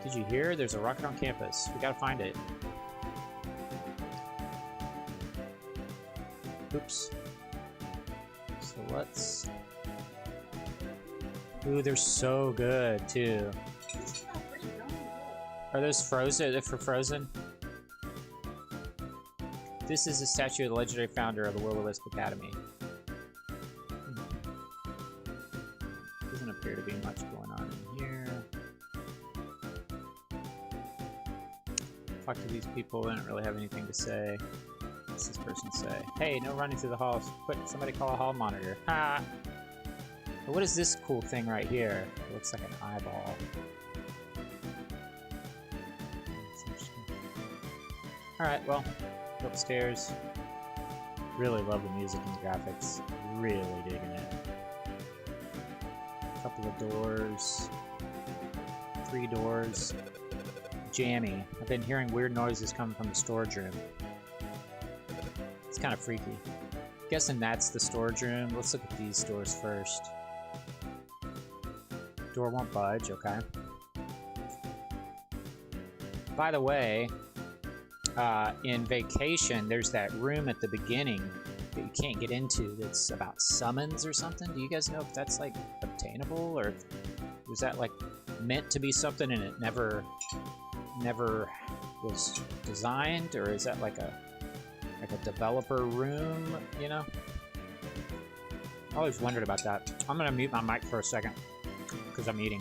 Did you hear? There's a rocket on campus. We gotta find it. Oops. So let's... Ooh, they're so good, too. Are those frozen? They're for frozen? This is a statue of the legendary founder of the Willow Wisp Academy. Doesn't appear to be much going on in here. Talk to these people, they don't really have anything to say. What's this person say? Hey, no running through the halls. Quick, somebody call a hall monitor. Ha! But what is this cool thing right here? It looks like an eyeball. Alright, well, go upstairs. Really love the music and the graphics. Really digging it. A couple of doors. 3 doors. Jammy. I've been hearing weird noises coming from the storage room. It's kind of freaky. Guessing that's the storage room. Let's look at these doors first. Door won't budge, okay. By the way, in Vacation, there's that room at the beginning that you can't get into that's about summons or something. Do you guys know if that's, like, obtainable? Or was that, like, meant to be something and it never was designed? Or is that, like a developer room, you know? I always wondered about that. I'm gonna mute my mic for a second, because I'm eating.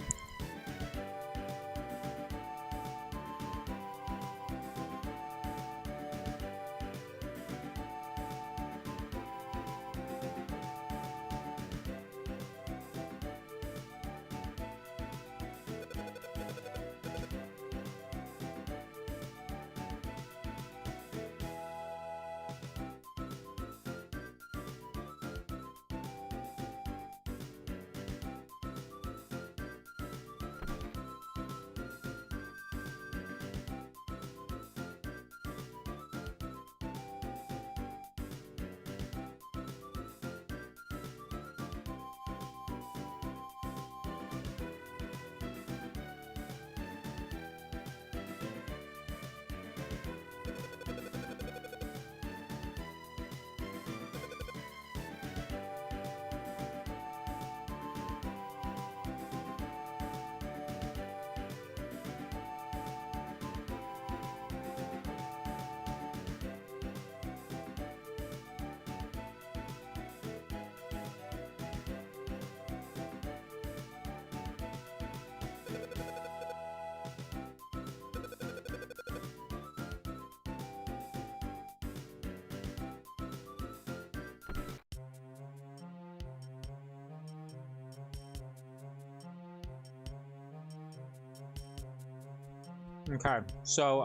Okay, so,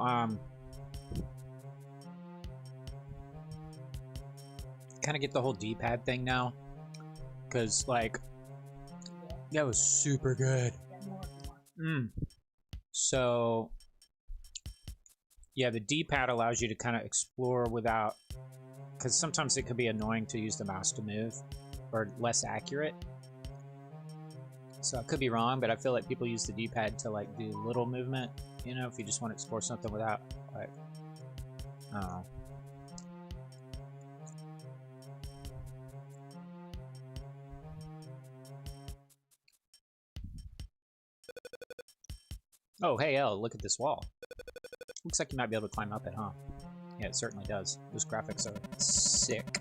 kind of get the whole D-pad thing now, because, like, that was super good. So, yeah, the D-pad allows you to kind of explore without, because sometimes it could be annoying to use the mouse to move, or less accurate. So I could be wrong, but I feel like people use the D-pad to, like, do little movement. You know, if you just want to explore something without, like, I don't know. Oh, hey, Elle, look at this wall. Looks like you might be able to climb up it, huh? Yeah, it certainly does. Those graphics are sick.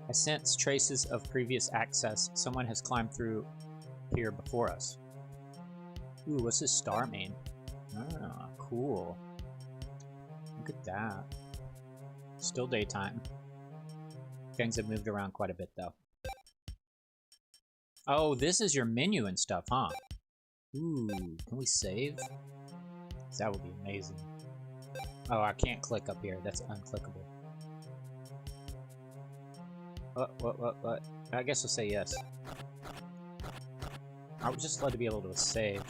I sense traces of previous access. Someone has climbed through here before us. Ooh, what's this star mean? Oh, Cool. Look at that. Still daytime. Things have moved around quite a bit, though. Oh, this is your menu and stuff, huh? Ooh, can we save? That would be amazing. Oh, I can't click up here. That's unclickable. What? I guess we'll say yes. I would just love to be able to save.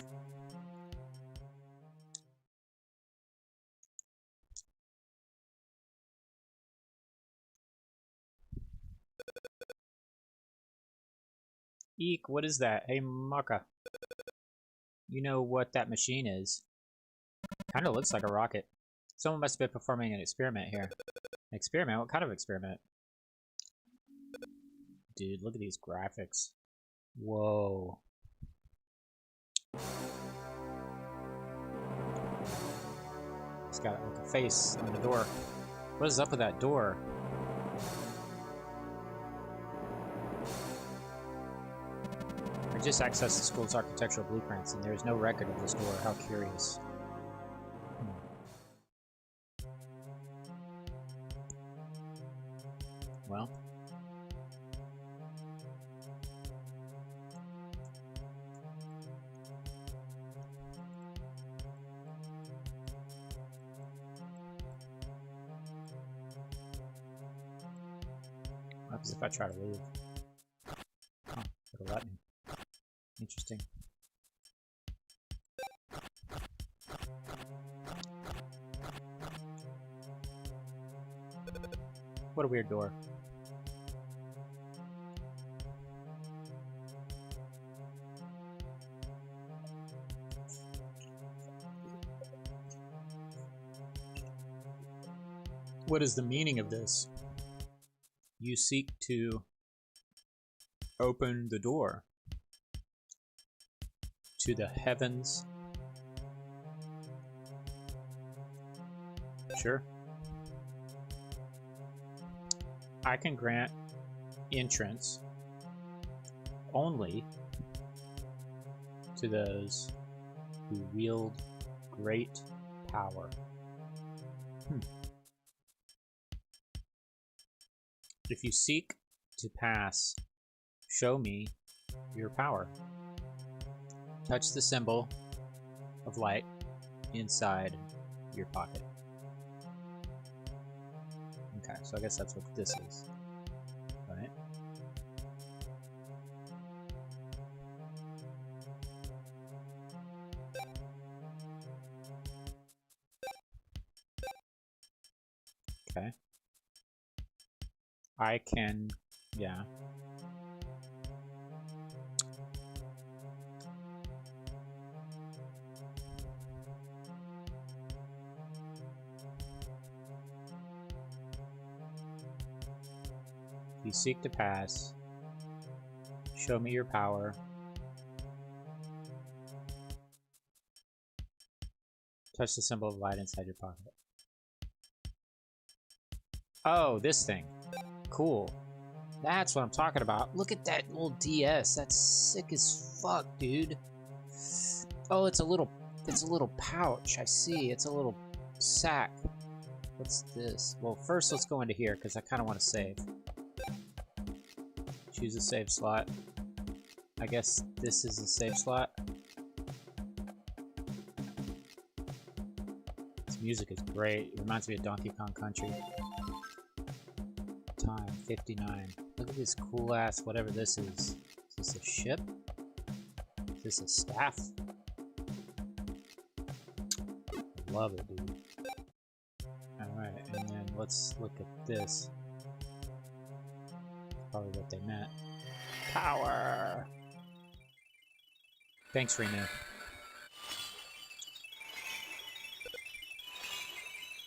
Eek, what is that? Hey, Maka. You know what that machine is? Kinda looks like a rocket. Someone must have been performing an experiment here. An experiment? What kind of experiment? Dude, look at these graphics. Whoa. It's got like a face on the door. What is up with that door? I just accessed the school's architectural blueprints, and there is no record of this door. How curious. Well. What happens if I try to leave? Oh, it'll let me. Interesting. What a weird door. What is the meaning of this? You seek to open the door to the heavens. Sure. I can grant entrance only to those who wield great power. If you seek to pass, show me your power. Touch the symbol of light inside your pocket. Okay, so I guess that's what this is, right? Okay. I can, yeah. You seek to pass. Show me your power. Touch the symbol of light inside your pocket. Oh, this thing. Cool. That's what I'm talking about. Look at that little DS. That's sick as fuck, dude. Oh, it's a little pouch. I see. It's a little sack. What's this? Well, first let's go into here because I kind of want to save. Choose a save slot. I guess this is a save slot. This music is great. It reminds me of Donkey Kong Country. Time 59. Look at this cool ass whatever this is. Is this a ship? Is this a staff? I love it, dude. Alright, and then let's look at this. Probably what they meant. Power! Thanks, Remu.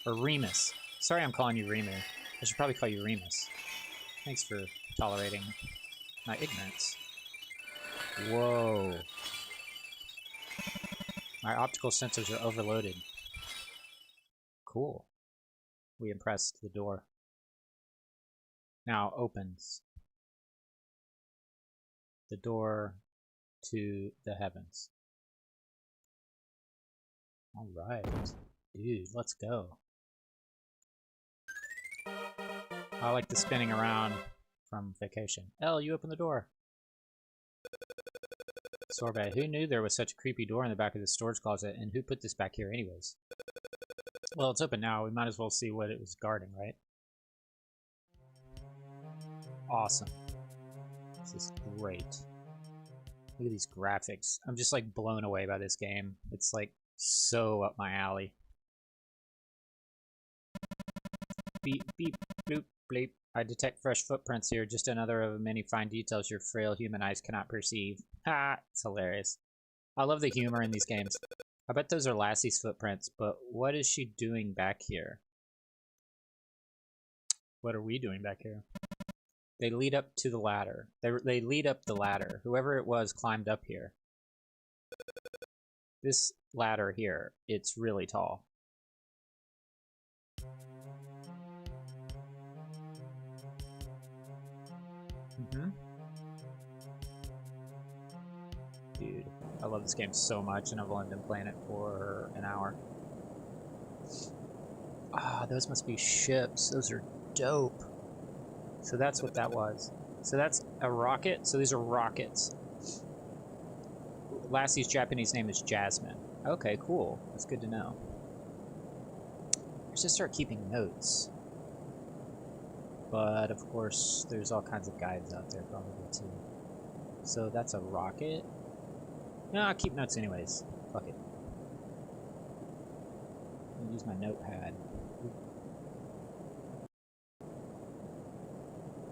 Or Remus. Sorry I'm calling you Remu. I should probably call you Remus. Thanks for tolerating my ignorance. Whoa. My optical sensors are overloaded. Cool. We impressed the door. Now opens. The door to the heavens. Alright. Dude, let's go. I like the spinning around from vacation. Elle, you open the door. Sorbet, who knew there was such a creepy door in the back of the storage closet, and who put this back here anyways? Well, it's open now. We might as well see what it was guarding, right? Awesome. This is great. Look at these graphics. I'm just like blown away by this game. It's like so up my alley. Beep, beep, bloop, bleep. I detect fresh footprints here. Just another of many fine details your frail human eyes cannot perceive. Ha! It's hilarious. I love the humor in these games. I bet those are Lassi's footprints, but what is she doing back here? What are we doing back here? They lead up to the ladder. They lead up the ladder. Whoever it was climbed up here. This ladder here, it's really tall. Dude, I love this game so much, and I've only been playing it for an hour. Ah, those must be ships. Those are dope. So that's what that was. So that's a rocket. So these are rockets. Lassi's Japanese name is Jasmine. Okay, cool. That's good to know. Let's just start keeping notes. But, of course, there's all kinds of guides out there probably, too. So that's a rocket. No, I'll keep notes anyways. Fuck it. I'll use my notepad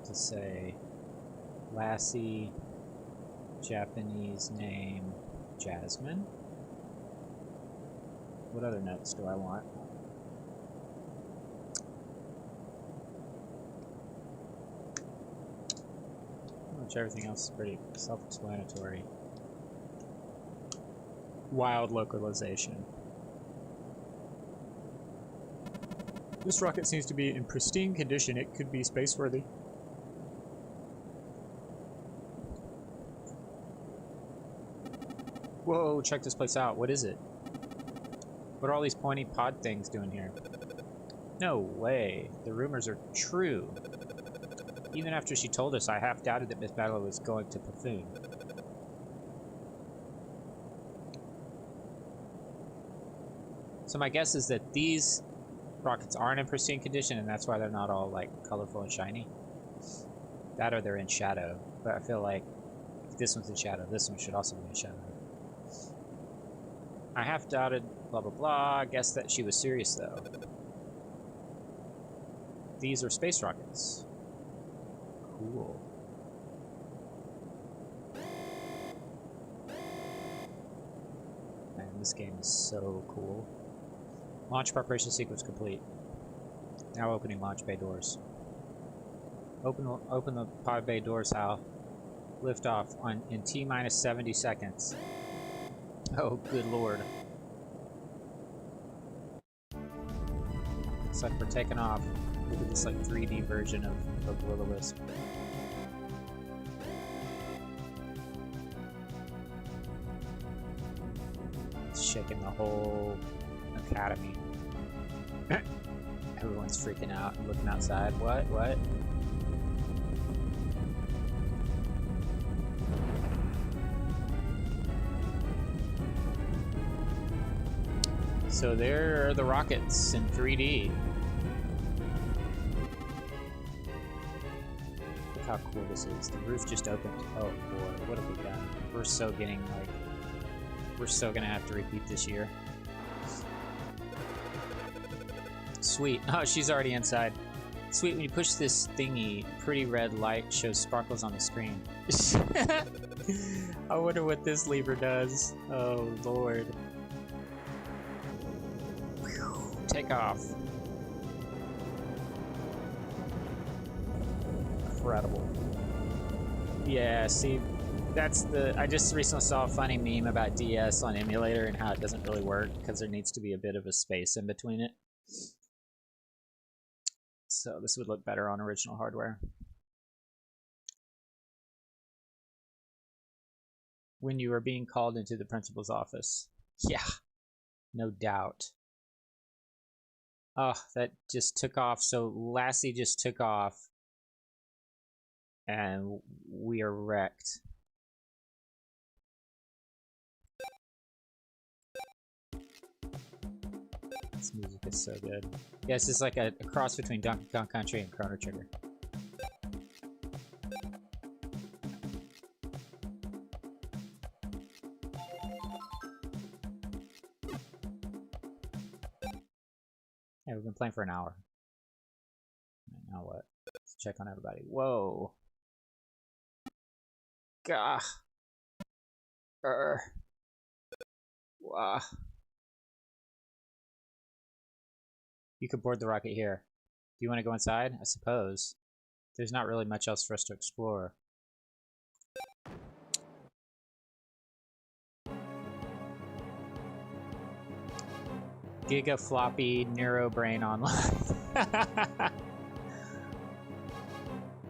to say Lassi, Japanese name, Jasmine. What other notes do I want? Pretty much everything else is pretty self-explanatory. Wild localization. This rocket seems to be in pristine condition. It could be space-worthy. Whoa, check this place out. What is it? What are all these pointy pod things doing here? No way. The rumors are true. Even after she told us, I half doubted that Miss Madeline was going to Buffoon. So my guess is that these rockets aren't in pristine condition, and that's why they're not all, like, colorful and shiny. That or they're in shadow. But I feel like if this one's in shadow, this one should also be in shadow. I half doubted, blah, blah, blah. I guess that she was serious, though. These are space rockets. Cool. Man, this game is so cool. Launch preparation sequence complete. Now opening launch bay doors. Open the pod bay doors, Hal. Lift off in T-minus 70 seconds. Oh, good lord. Looks like we're taking off. Look at this like 3D version of Willow Wisp. It's shaking the whole academy. Everyone's freaking out and looking outside. What? So there are the rockets in 3D. Look how cool this is. The roof just opened. Oh boy, what have we done? We're so gonna have to repeat this year. Sweet. Oh, she's already inside. Sweet, when you push this thingy, pretty red light shows sparkles on the screen. I wonder what this lever does. Oh lord. Take off. Incredible. Yeah, see, that's the... I just recently saw a funny meme about DS on emulator and how it doesn't really work because there needs to be a bit of a space in between it. So this would look better on original hardware. When you are being called into the principal's office. Yeah. No doubt. Oh, that just took off. So Lassi just took off. And we are wrecked. This music is so good. Yeah, it's just like a cross between Donkey Kong Country and Chrono Trigger. Hey, we've been playing for an hour. Now what? Let's check on everybody. Whoa. Gah. Wah. You could board the rocket here. Do you want to go inside? I suppose. There's not really much else for us to explore. Giga Floppy Neuro Brain Online.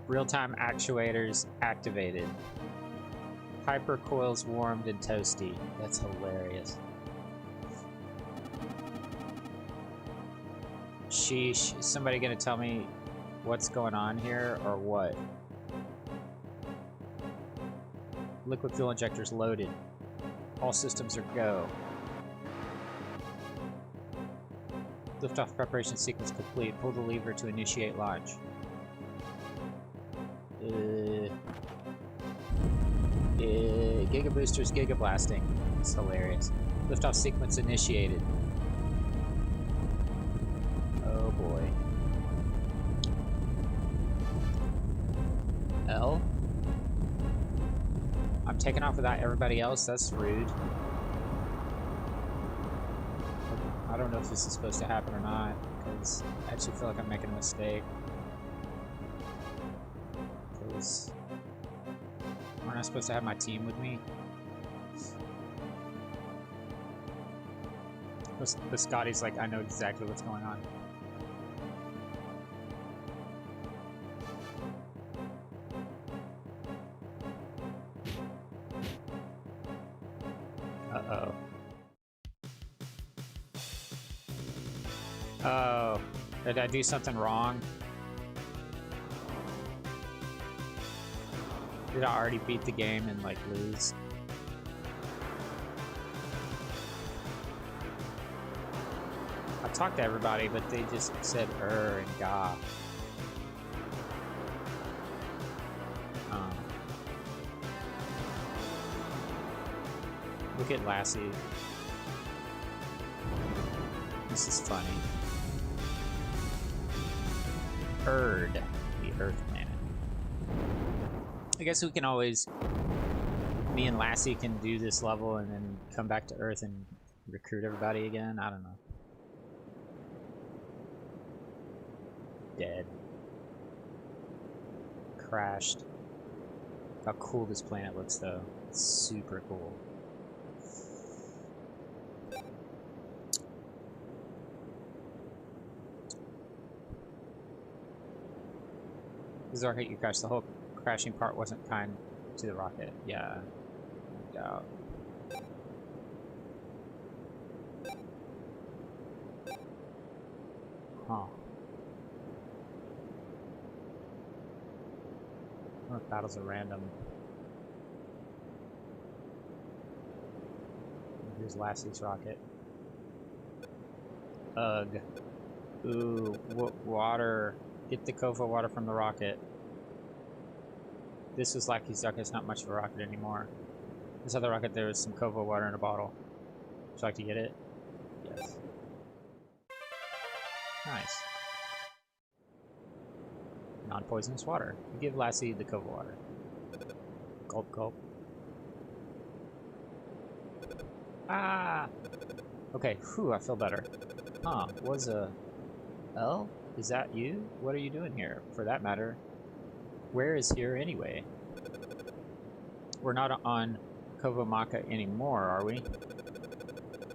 Real-time actuators activated. Hyper coils warmed and toasty. That's hilarious. Sheesh. Is somebody gonna tell me what's going on here or what? Liquid fuel injectors loaded. All systems are go. Liftoff preparation sequence complete. Pull the lever to initiate launch. Giga boosters, giga blasting. It's hilarious. Liftoff sequence initiated. Oh boy. L? I'm taking off without everybody else? That's rude. I don't know if this is supposed to happen or not, because I actually feel like I'm making a mistake. Because aren't I supposed to have my team with me? But Scotty's like, I know exactly what's going on. Uh-oh. Oh, did I do something wrong? Did I already beat the game and, like, lose? I talked to everybody, but they just said and gah. Look at Lassi. This is funny. The Earth planet. I guess we can always... Me and Lassi can do this level and then come back to Earth and recruit everybody again. I don't know. Dead. Crashed. How cool this planet looks, though. It's super cool. This is rocket you crashed. The whole crashing part wasn't kind to the rocket. Yeah, no doubt. Huh. Or if battles are random. Here's Lassi's rocket. Ugh. Ooh, water. Get the Kova water from the rocket. This is Lassi's rocket. It's not much of a rocket anymore. This other rocket, there was some Kova water in a bottle. Would you like to get it? Yes. Nice. Non-poisonous water. You give Lassi the Kova water. Gulp, gulp. Ah! Okay, whew, I feel better. Huh, was a... L? Is that you? What are you doing here? For that matter, where is here anyway? We're not on Kovomaka anymore, are we?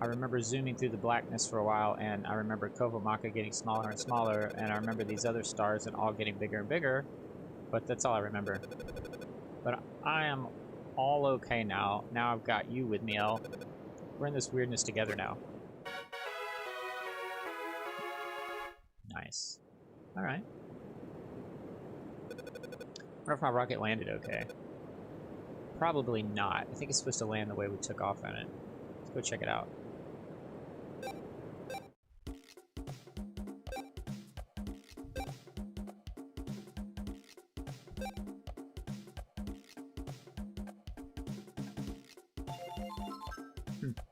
I remember zooming through the blackness for a while, and I remember Kovomaka getting smaller and smaller, and I remember these other stars and all getting bigger and bigger, but that's all I remember. But I am all okay now. Now I've got you with me, El. We're in this weirdness together now. Nice. Alright. Wonder if my rocket landed okay. Probably not. I think it's supposed to land the way we took off on it. Let's go check it out.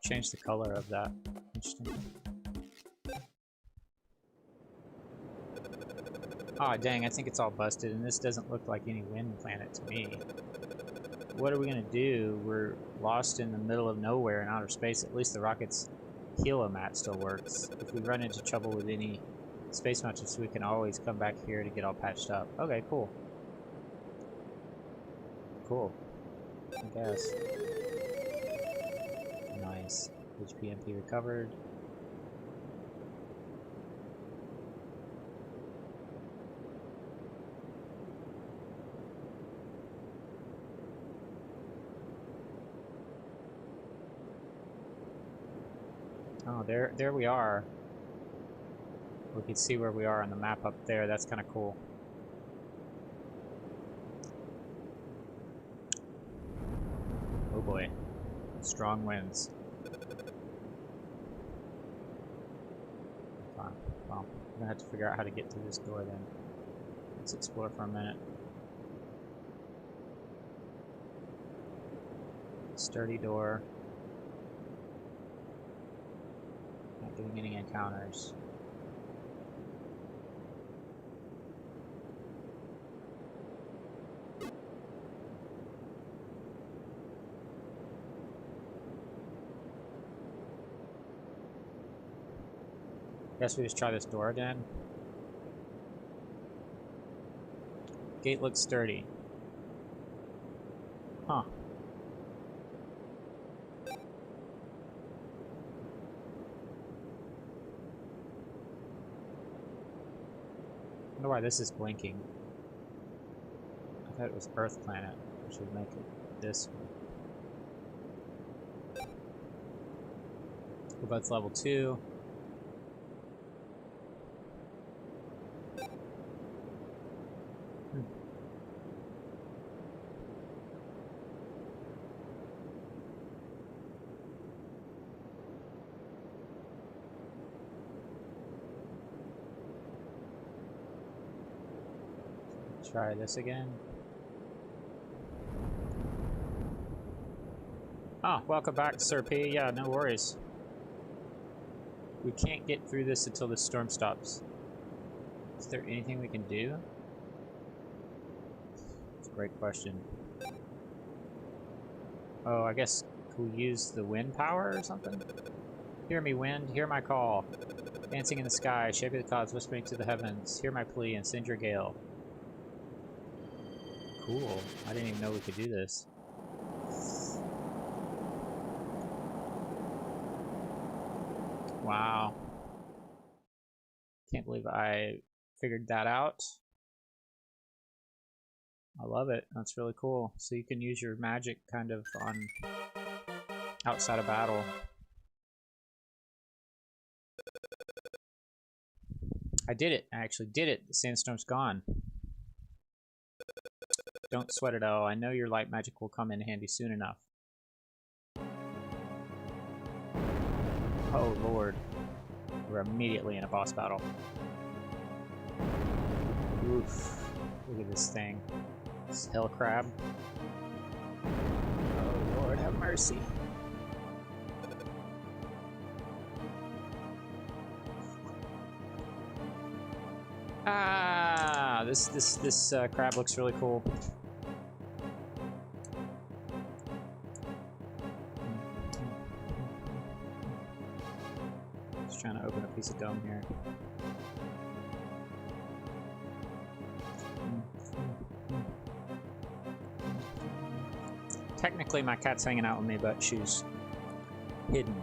Change the color of that. Interesting. Aw, dang, I think it's all busted, and this doesn't look like any wind planet to me. What are we gonna do? We're lost in the middle of nowhere in outer space. At least the rocket's helomat still works. If we run into trouble with any space mountains, we can always come back here to get all patched up. Okay, cool. Cool. I guess. Nice. HPMP recovered. Oh, there we are. We can see where we are on the map up there. That's kind of cool. Oh boy. Strong winds. Fine. Well, I'm gonna have to figure out how to get through this door then. Let's explore for a minute. Sturdy door. Not doing any encounters. Guess we just try this door again. Gate looks sturdy. Huh. I wonder why this is blinking. I thought it was Earth planet, which would make it this one. We're both level 2. Try this again. Ah, welcome back, Sir P. Yeah, no worries. We can't get through this until the storm stops. Is there anything we can do? It's a great question. Oh, I guess can we use the wind power or something? Hear me, wind, hear my call. Dancing in the sky, shaping the clouds, whispering to the heavens. Hear my plea and send your gale. Cool. I didn't even know we could do this. Wow. Can't believe I figured that out. I love it. That's really cool. So you can use your magic kind of on outside of battle. I did it. I actually did it. The sandstorm's gone. Don't sweat it all. I know your light magic will come in handy soon enough. Oh lord. We're immediately in a boss battle. Oof. Look at this thing. This hell crab. Oh lord, have mercy. Ah, this crab looks really cool. Just trying to open a piece of dome here. Technically, my cat's hanging out with me, but she's hidden.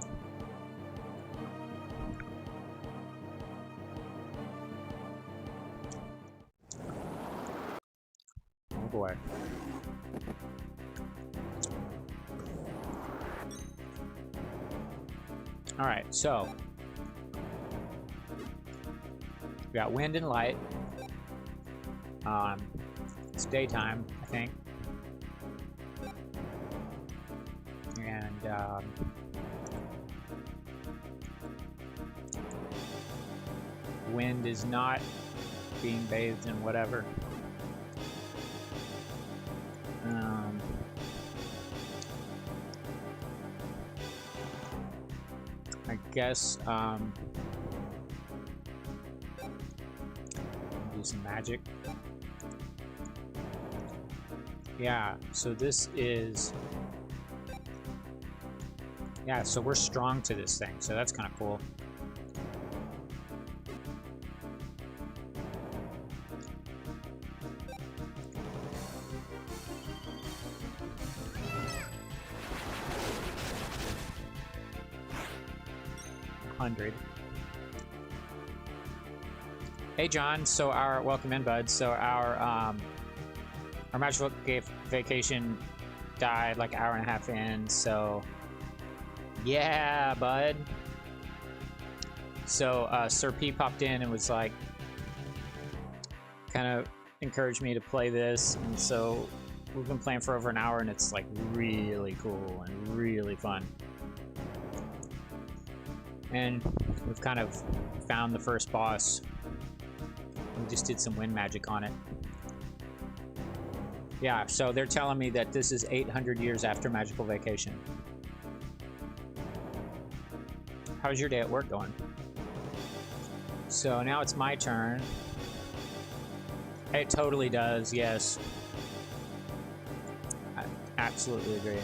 Oh boy. Alright, so We got wind and light. It's daytime, I think. And wind is not being bathed in whatever. I guess do some magic. Yeah, so this is... Yeah, so we're strong to this thing, so that's kind of cool. Hey John, so our welcome in, bud. So our magical vacation died like an hour and a half in, so yeah, bud. So Sir P popped in and was like, kind of encouraged me to play this, and so we've been playing for over an hour, and it's like really cool and really fun. And we've kind of found the first boss. We just did some wind magic on it. Yeah, so they're telling me that this is 800 years after Magical Vacation. How's your day at work going? So now it's my turn. It totally does, yes. I absolutely agree.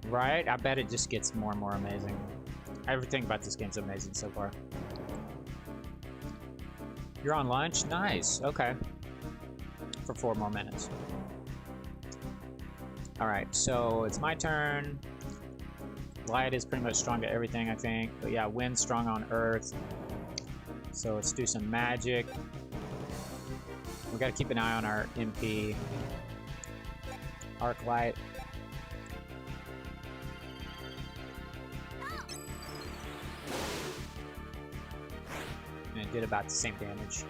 Right? I bet it just gets more and more amazing. Everything about this game's amazing so far. You're on lunch? Nice. Okay. For 4 more minutes. Alright, so it's my turn. Light is pretty much strong to everything, I think. But yeah, wind's strong on Earth. So let's do some magic. We gotta keep an eye on our MP. Arc light. And it did about the same damage.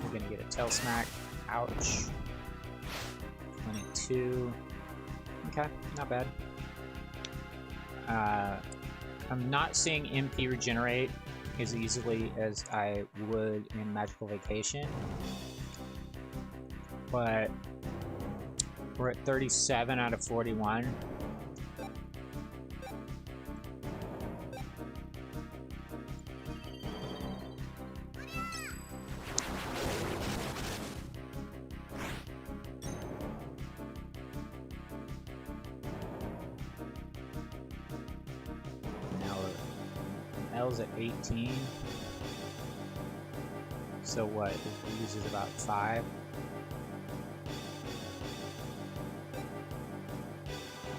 We're gonna get a tail smack. Ouch. 22. Okay, not bad. I'm not seeing MP regenerate as easily as I would in Magical Vacation, but we're at 37 out of 41. L's at 18. So what? It uses about 5.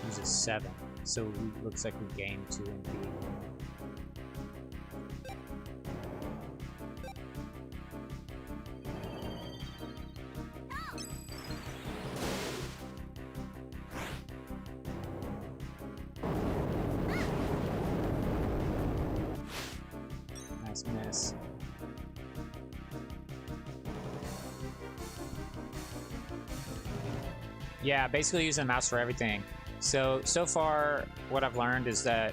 Uses 7. So it looks like we gained 2 MP. Miss. Yeah, basically using the mouse for everything. So far what I've learned is that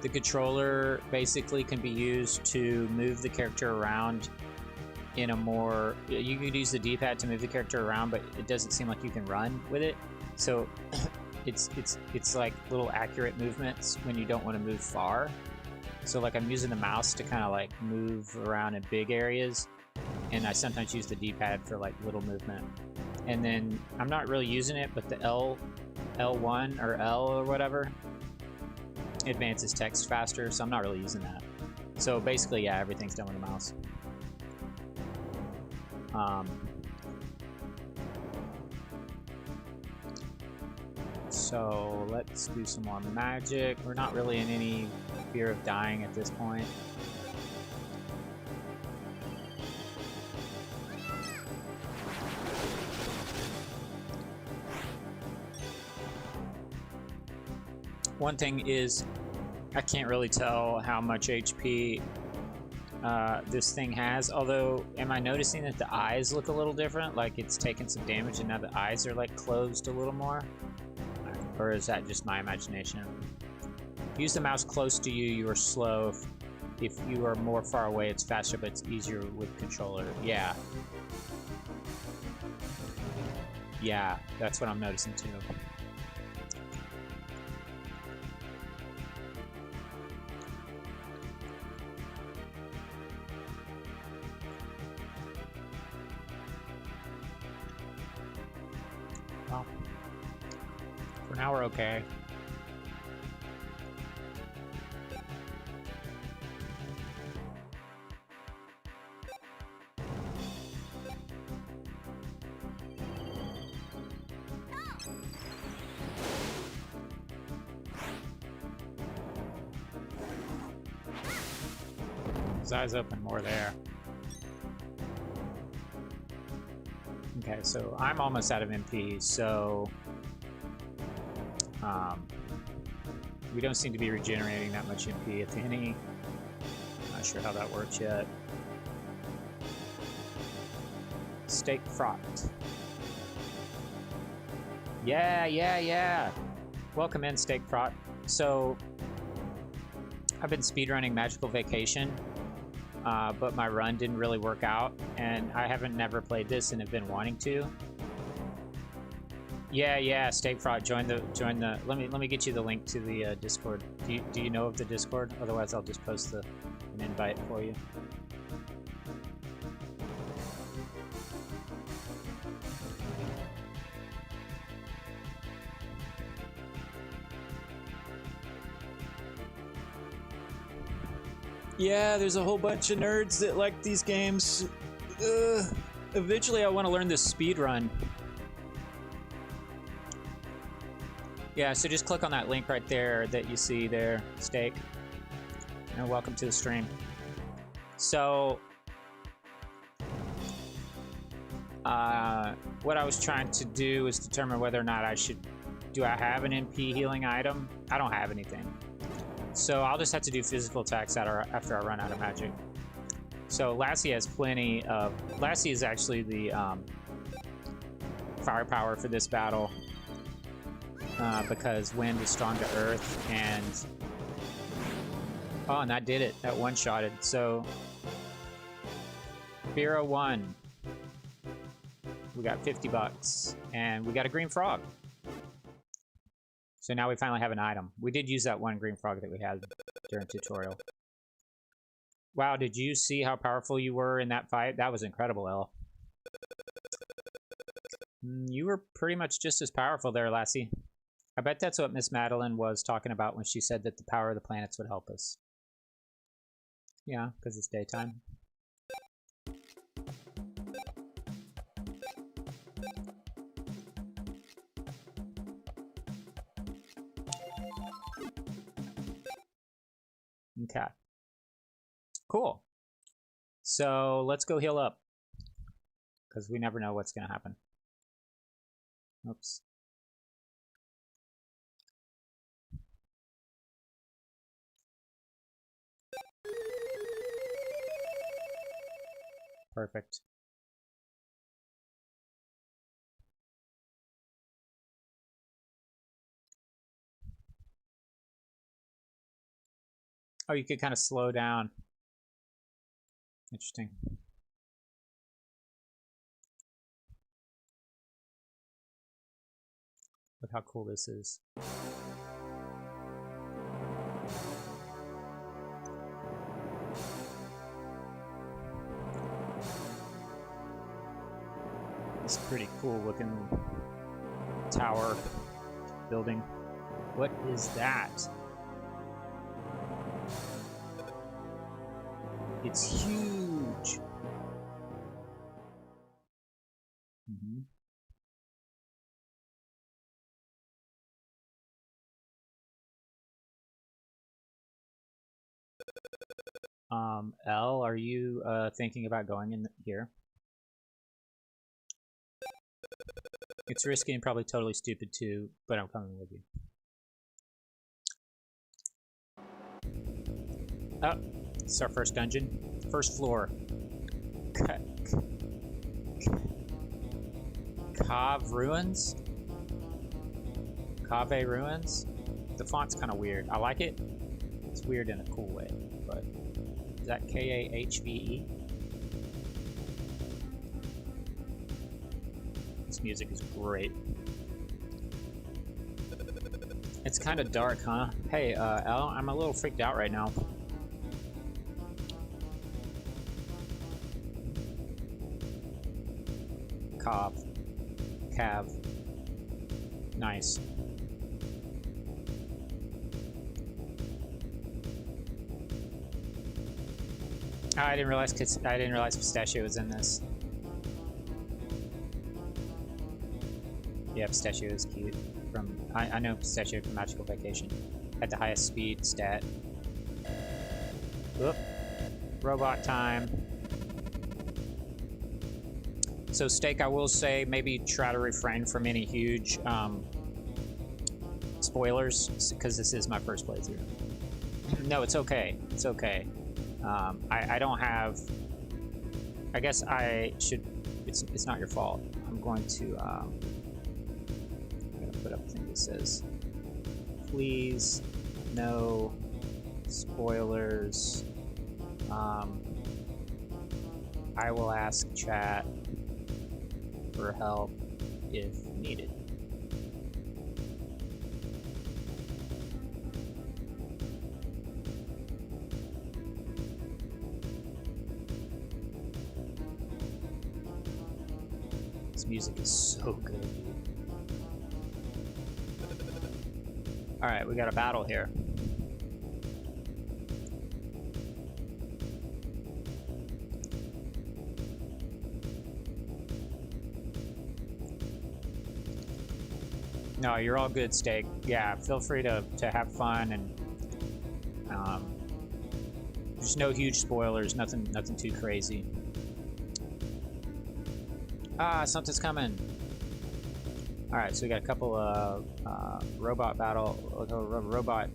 the controller basically can be used to move the character around in a more... You could use the D-pad to move the character around, but it doesn't seem like you can run with it. So it's like little accurate movements when you don't want to move far. So like I'm using the mouse to kind of like move around in big areas, and I sometimes use the D-pad for like little movement. And then I'm not really using it, but the L1 or L or whatever advances text faster, so I'm not really using that. So basically, yeah, everything's done with the mouse. So let's do some more magic. We're not really in any fear of dying at this point. One thing is I can't really tell how much HP this thing has, although am I noticing that the eyes look a little different? Like it's taken some damage and now the eyes are like closed a little more? Or is that just my imagination? Use the mouse close to you, you are slow. If you are more far away, it's faster, but it's easier with controller. Yeah. Yeah, that's what I'm noticing too. Well, for now we're okay. His eyes open more there. Okay, so I'm almost out of MP, so we don't seem to be regenerating that much MP, if any. Not sure how that works yet. Steak frot. Yeah. Welcome in, Steak frot. So I've been speedrunning Magical Vacation, but my run didn't really work out, and I haven't never played this and have been wanting to. Yeah, Steak frot, join the let me get you the link to the Discord. Do you know of the Discord? Otherwise I'll just post an invite for you. Yeah, there's a whole bunch of nerds that like these games. Eventually I want to learn this speed run. Yeah, so just click on that link right there that you see there, Steak. And welcome to the stream. So, what I was trying to do is determine whether or not do I have an MP healing item? I don't have anything. So I'll just have to do physical attacks after I run out of magic. So Lassi has plenty of... Lassi is actually the firepower for this battle. Because wind is strong to earth, and... Oh, and that did it. That one-shotted. So... Biro won. We got 50 bucks. And we got a green frog. So now we finally have an item. We did use that one green frog that we had during tutorial. Wow, did you see how powerful you were in that fight? That was incredible, Elle. You were pretty much just as powerful there, Lassi. I bet that's what Miss Madeline was talking about when she said that the power of the planets would help us. Yeah, because it's daytime. Okay. Cool. So let's go heal up. Because we never know what's going to happen. Oops. Perfect. Oh, you could kind of slow down. Interesting. Look how cool this is. It's pretty cool looking tower building. What is that? It's huge. Elle, are you thinking about going in here? It's risky and probably totally stupid too, but I'm coming with you. Oh, it's our first dungeon. First floor. Cave Ruins? Cave Ruins? The font's kind of weird. I like it. It's weird in a cool way, but is that K-A-H-V-E? This music is great. It's kind of dark, huh? Hey, Elle, I'm a little freaked out right now. Cav. Nice. Oh, I didn't realize Pistachio was in this. Yeah, Pistachio is cute. I know Pistachio from Magical Vacation. Had the highest speed stat. Oop. Robot time. So Steak, I will say, maybe try to refrain from any huge spoilers, because this is my first playthrough. No, it's okay. It's okay. I don't have... I guess I should... It's not your fault. I'm going to put up a thing that says, please, no spoilers. I will ask chat for help if needed. This music is so good, dude. Alright, we got a battle here. No, you're all good, Steak. Yeah, feel free to have fun, and there's no huge spoilers, nothing too crazy. Ah, something's coming. All right, so we got a couple of robot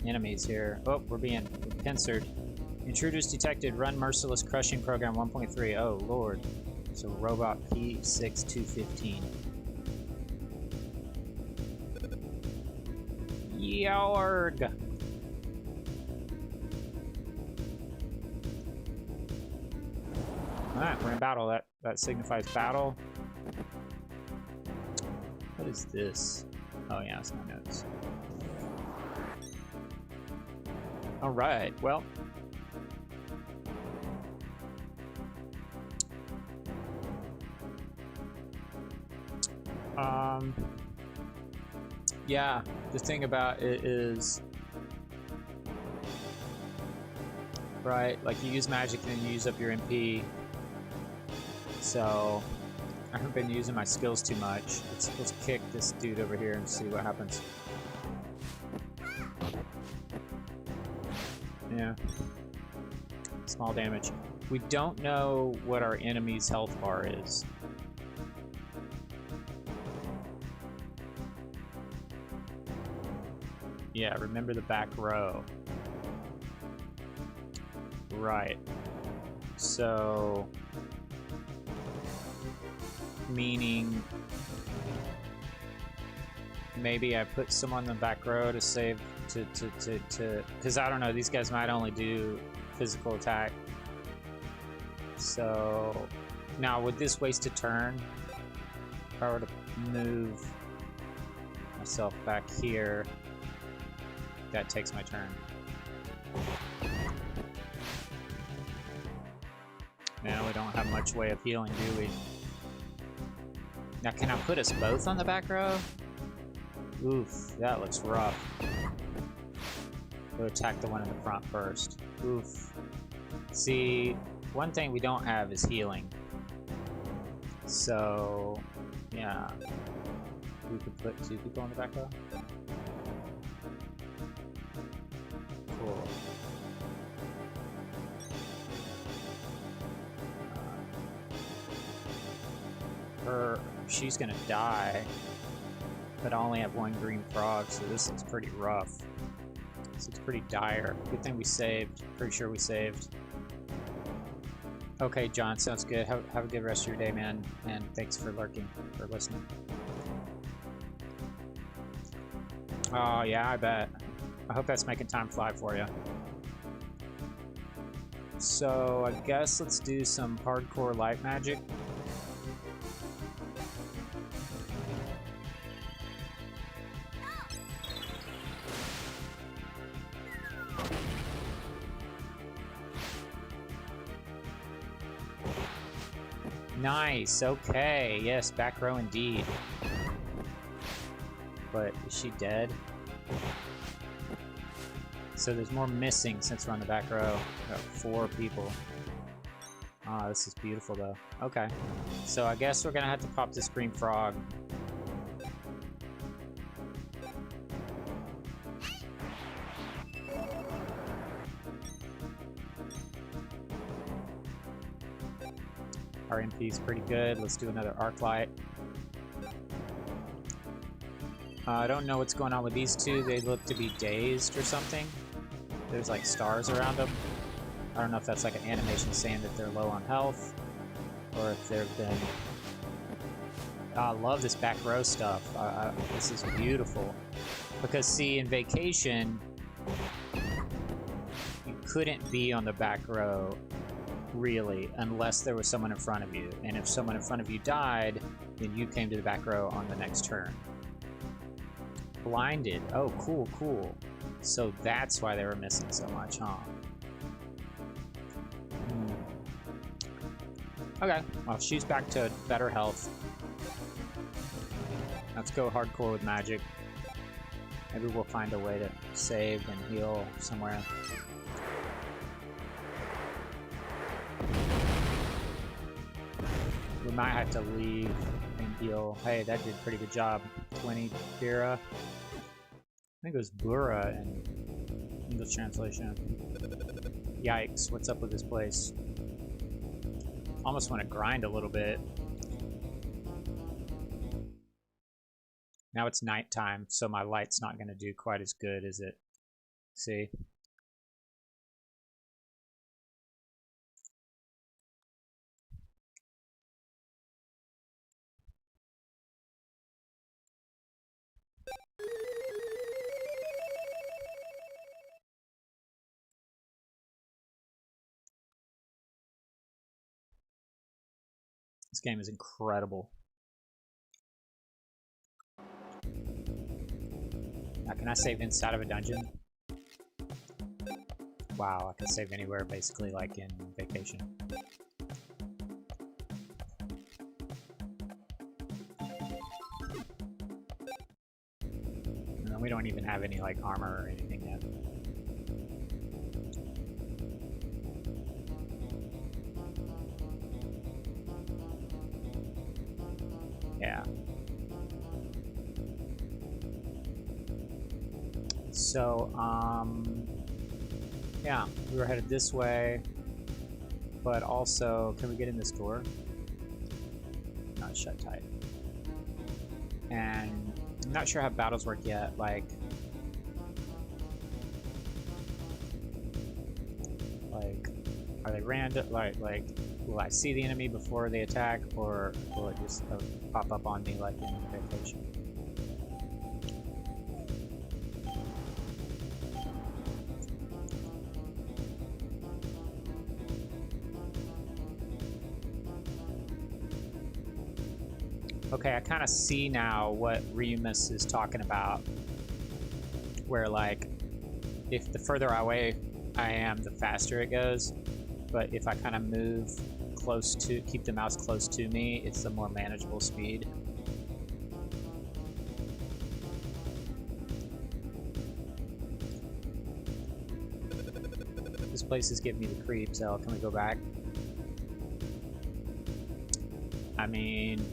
enemies here. Oh, we're being pincered. Intruders detected. Run merciless crushing program 1.3. Oh lord. So robot P6215. Yarg. Alright, we're in battle. That signifies battle. What is this? Oh yeah, it's my notes. Alright, well. Yeah, the thing about it is, right, like you use magic and then you use up your MP. So I haven't been using my skills too much. Let's kick this dude over here and see what happens. Yeah. Small damage. We don't know what our enemy's health bar is. Yeah, remember the back row. Right. So... meaning... maybe I put someone in the back row to save... because I don't know, these guys might only do physical attack. So... now, would this waste a turn? If I were to move myself back here... that takes my turn. Now we don't have much way of healing, do we? Now, can I put us both on the back row? Oof, that looks rough. We'll attack the one in the front first. Oof. See, one thing we don't have is healing. So, yeah. We could put two people on the back row. Cool. She's gonna die, but I only have one green frog, so this looks pretty rough. It's pretty dire. Good thing we saved. Pretty sure we saved. Okay, John, sounds good. Have a good rest of your day, man. And thanks for lurking, for listening. Oh, yeah, I bet. I hope that's making time fly for you. So, I guess let's do some hardcore light magic. Nice, okay. Yes, back row indeed. But is she dead? So there's more missing since we're on the back row. Got 4 people. Ah, this is beautiful though. Okay. So I guess we're gonna have to pop this green frog. Our MP is pretty good. Let's do another arc light. I don't know what's going on with these two. They look to be dazed or something. There's like stars around them. I don't know if that's like an animation saying that they're low on health, or if they've been... I love this back row stuff. This is beautiful. Because see, in Vacation, you couldn't be on the back row, really, unless there was someone in front of you. And if someone in front of you died, then you came to the back row on the next turn. Blinded. Oh, cool, cool. So that's why they were missing so much, huh? Okay, well, she's back to better health. Let's go hardcore with magic. Maybe we'll find a way to save and heal somewhere. We might have to leave and heal. Hey, that did a pretty good job. 20 Bira. I think it was Bura in English translation. Yikes, what's up with this place? Almost want to grind a little bit. Now it's nighttime, so my light's not going to do quite as good, is it? See? This game is incredible. Now, can I save inside of a dungeon? Wow, I can save anywhere, basically, like in Vacation. And we don't even have any, like, armor or anything yet. Yeah. So, yeah, we were headed this way, but also, can we get in this door? Not shut tight. And I'm not sure how battles work yet, like, are they random, like, will I see the enemy before they attack, or will it just pop up on me like in Vacation? Okay, I kind of see now what Remus is talking about, where like, if the further away I am, the faster it goes, but if I kind of move close to, keep the mouse close to me, it's a more manageable speed. This place is giving me the creeps, so can we go back? I mean...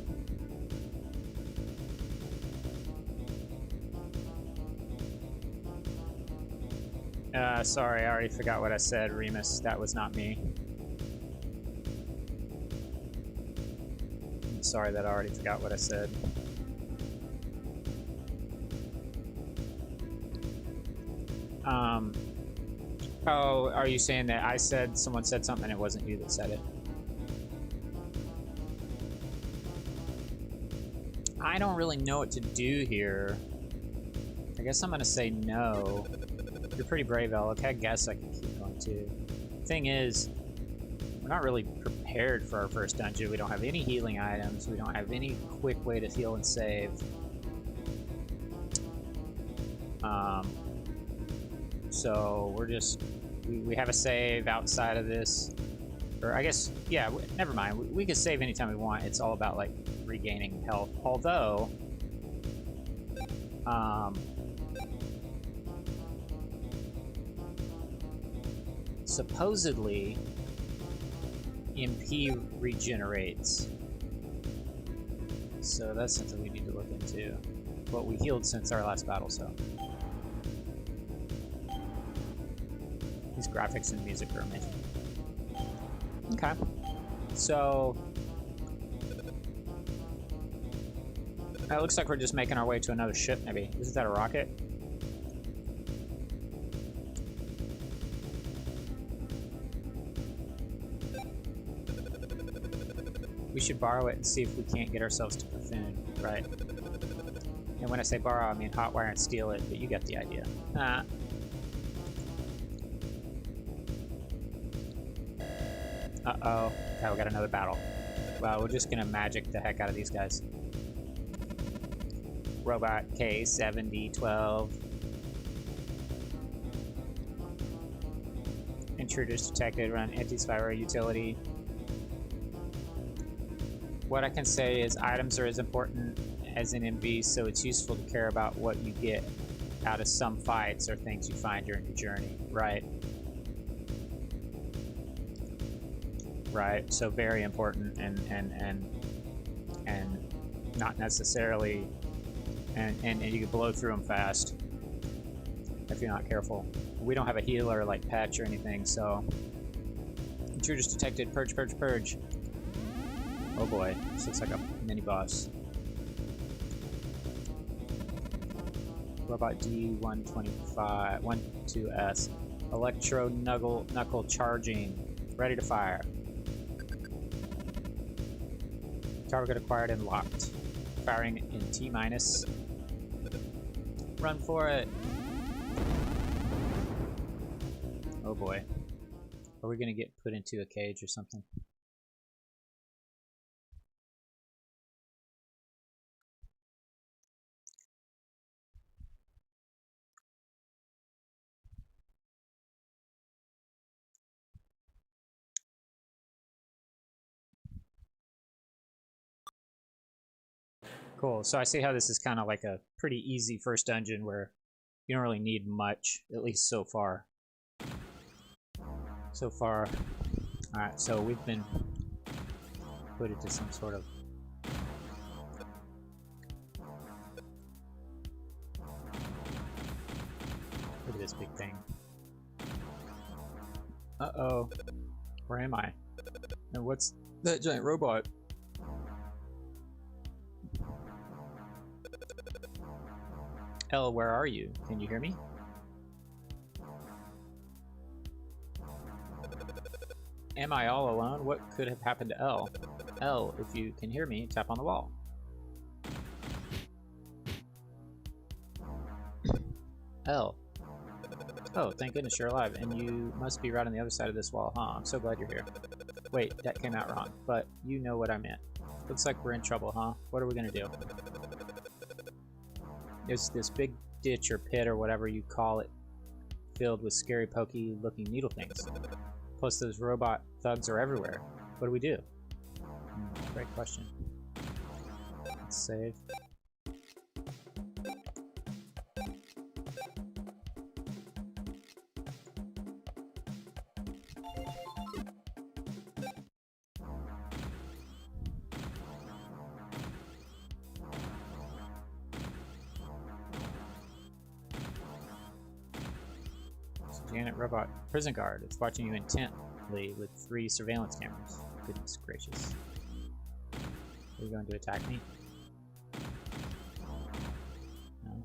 sorry, I already forgot what I said, Remus. That was not me. I'm sorry that I already forgot what I said. Oh, are you saying that I said someone said something and it wasn't you that said it? I don't really know what to do here. I guess I'm gonna say no. You're pretty brave, Elle. Okay, I guess I can keep going too. Thing is, we're not really prepared for our first dungeon. We don't have any healing items. We don't have any quick way to heal and save. So we're just... We have a save outside of this. Or I guess, yeah, never mind. We can save anytime we want. It's all about, like, regaining health. Although... supposedly, MP regenerates. So that's something we need to look into. But we healed since our last battle, so... These graphics and music are amazing. Okay. So... it looks like we're just making our way to another ship, maybe. Isn't that a rocket? We should borrow it and see if we can't get ourselves to Buffoon. Right. And when I say borrow, I mean hotwire and steal it, but you get the idea. Uh-oh. Okay, we got another battle. Well, we're just gonna magic the heck out of these guys. Robot K7012. Intruders detected. Run anti-spyware utility. What I can say is items are as important as an MV, so it's useful to care about what you get out of some fights or things you find during your journey. Right. Right. So very important and not necessarily and you can blow through them fast if you're not careful. We don't have a healer like Patch or anything, so intruders detected. Purge, purge, purge. Oh boy, this looks like a mini boss. Robot D125 12S. Electro knuckle charging. Ready to fire. Target acquired and locked. Firing in T-minus. Run for it. Oh boy. Are we gonna get put into a cage or something? Cool. So I see how this is kind of like a pretty easy first dungeon where you don't really need much, at least so far. So far. Alright, so we've been put into some sort of... Look at this big thing. Uh-oh. Where am I? And what's that giant robot? Elle, where are you? Can you hear me? Am I all alone? What could have happened to Elle? Elle, if you can hear me, tap on the wall. Elle. Oh, thank goodness you're alive, and you must be right on the other side of this wall, huh? I'm so glad you're here. Wait, that came out wrong, but you know what I meant. Looks like we're in trouble, huh? What are we gonna do? There's this big ditch or pit or whatever you call it, filled with scary, pokey looking needle things. Plus those robot thugs are everywhere. What do we do? Great question. Let's save. Janet Robot Prison Guard. It's watching you intently with 3 surveillance cameras. Goodness gracious. Are you going to attack me? No.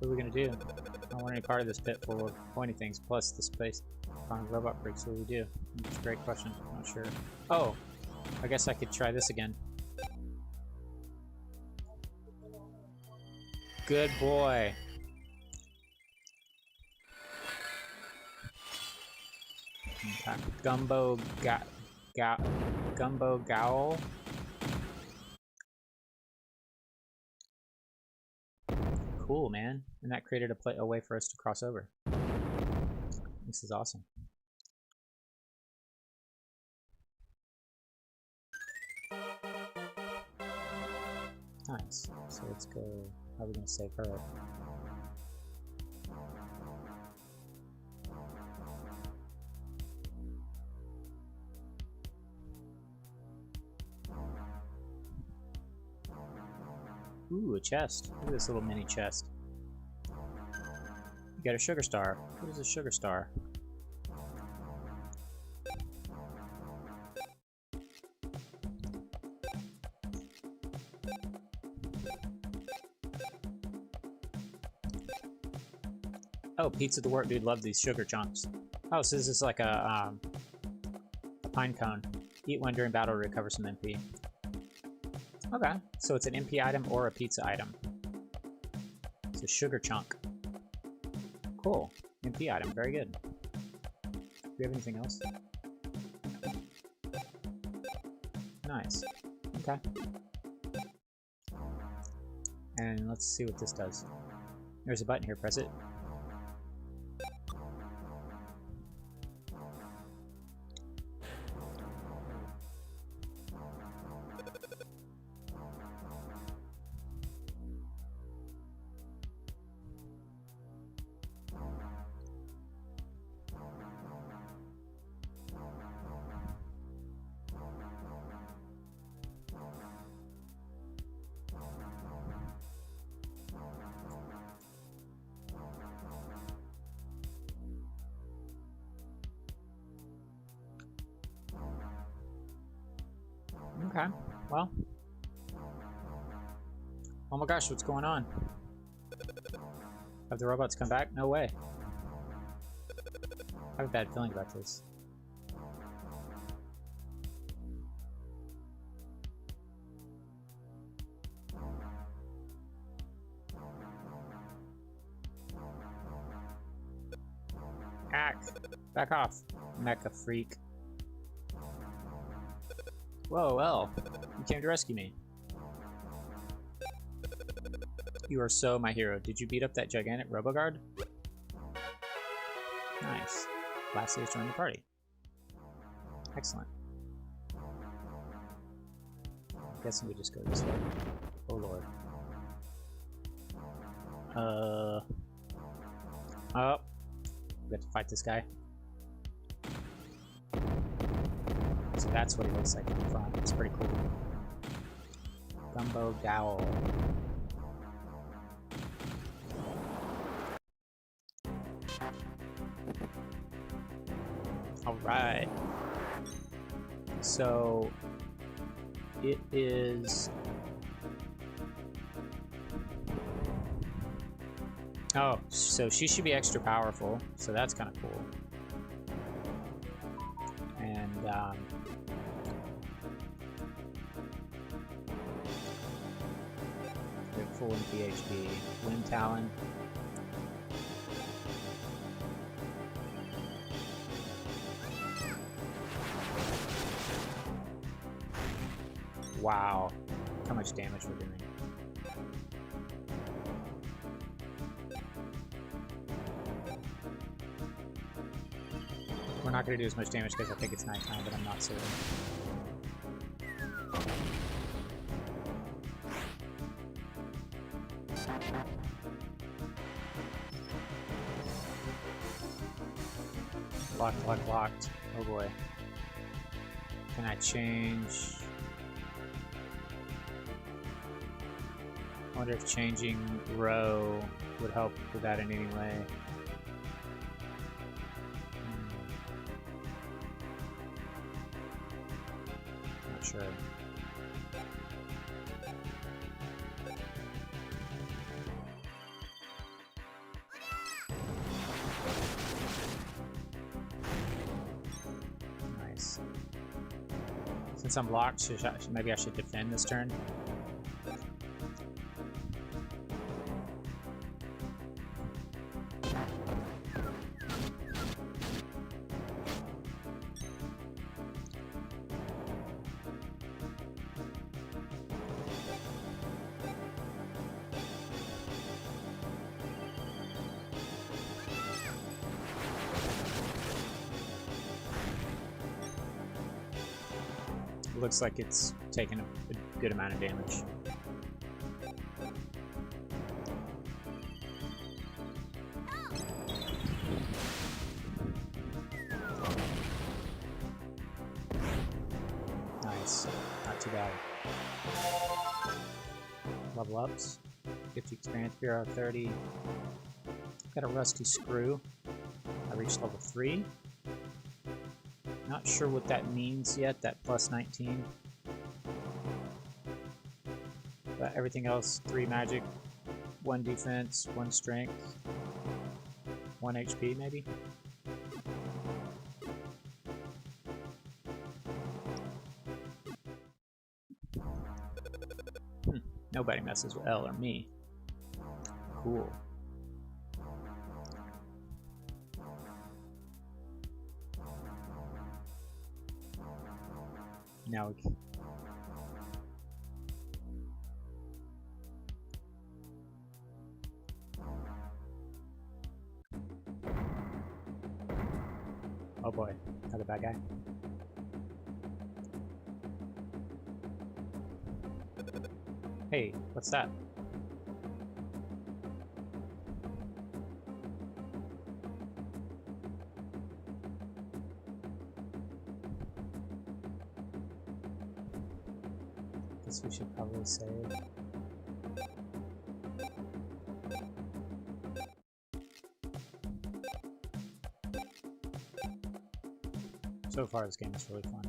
What are we gonna do? I don't want any part of this pit full of pointy things, plus the space on robot freaks. What do we do? That's a great question. I'm not sure. Oh! I guess I could try this again. Good boy. Okay. Gumbo Gowl. Cool, man. And that created a way for us to cross over. This is awesome. Nice. So let's go. How are we going to save her? Ooh, a chest. Look at this little mini chest. You got a sugar star. What is a sugar star? Oh, Pizza the Work Dude loved these sugar chunks. Oh, so this is like a pine cone. Eat one during battle to recover some MP. Okay, so it's an MP item or a pizza item. It's a sugar chunk. Cool. MP item, very good. Do we have anything else? Nice. Okay. And let's see what this does. There's a button here, press it. Okay, well. Oh my gosh, what's going on? Have the robots come back? No way. I have a bad feeling about this. Hack! Back off, mecha freak. Whoa, well, you came to rescue me. You are so my hero. Did you beat up that gigantic roboguard? Nice. Lassi has joined the party. Excellent. I'm guessing we just go this way. Oh lord. Oh. We have to fight this guy. So that's what he looks like on the front. It's pretty cool. Gumbo Gowl. Alright. So it is... Oh, so she should be extra powerful, so that's kind of cool. And we have full MP HP. Wind Talon. Wow, how much damage we're doing. We're not going to do as much damage because I think it's nighttime, but I'm not certain. Locked, locked, locked. Oh boy. Can I change? I wonder if changing row would help with that in any way. Not sure. Since I'm locked, maybe I should defend this turn. Looks like it's taken a good amount of damage. Nice. Not too bad. Level ups. 50 experience, Bureau 30. Got a rusty screw. I reached level 3. Not sure what that means yet, that plus 19. But everything else, 3 magic, 1 defense, 1 strength, 1 HP maybe? Nobody messes with Elle or me. Cool. Now we can... Oh boy, another bad guy. Hey, what's that? Guess we should probably save. So far, this game is really fun.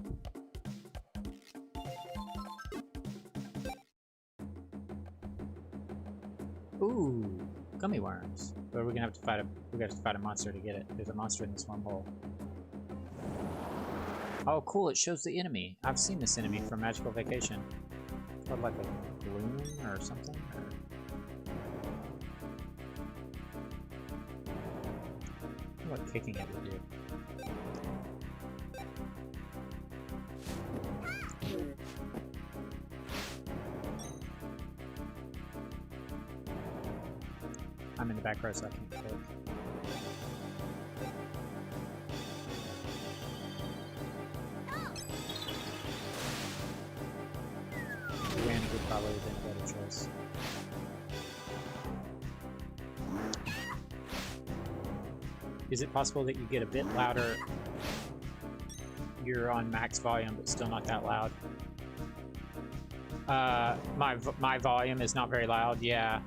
Ooh, gummy worms. But we're gonna have to fight a. We got to fight a monster to get it. There's a monster in this wormhole. Oh, cool! It shows the enemy. I've seen this enemy from Magical Vacation. It's called like a balloon or something. Or... what kicking it would do. I'm in the back row, so I can't click. Randy would probably have been a better choice. Is it possible that you get a bit louder? You're on max volume, but still not that loud. My volume is not very loud. Yeah.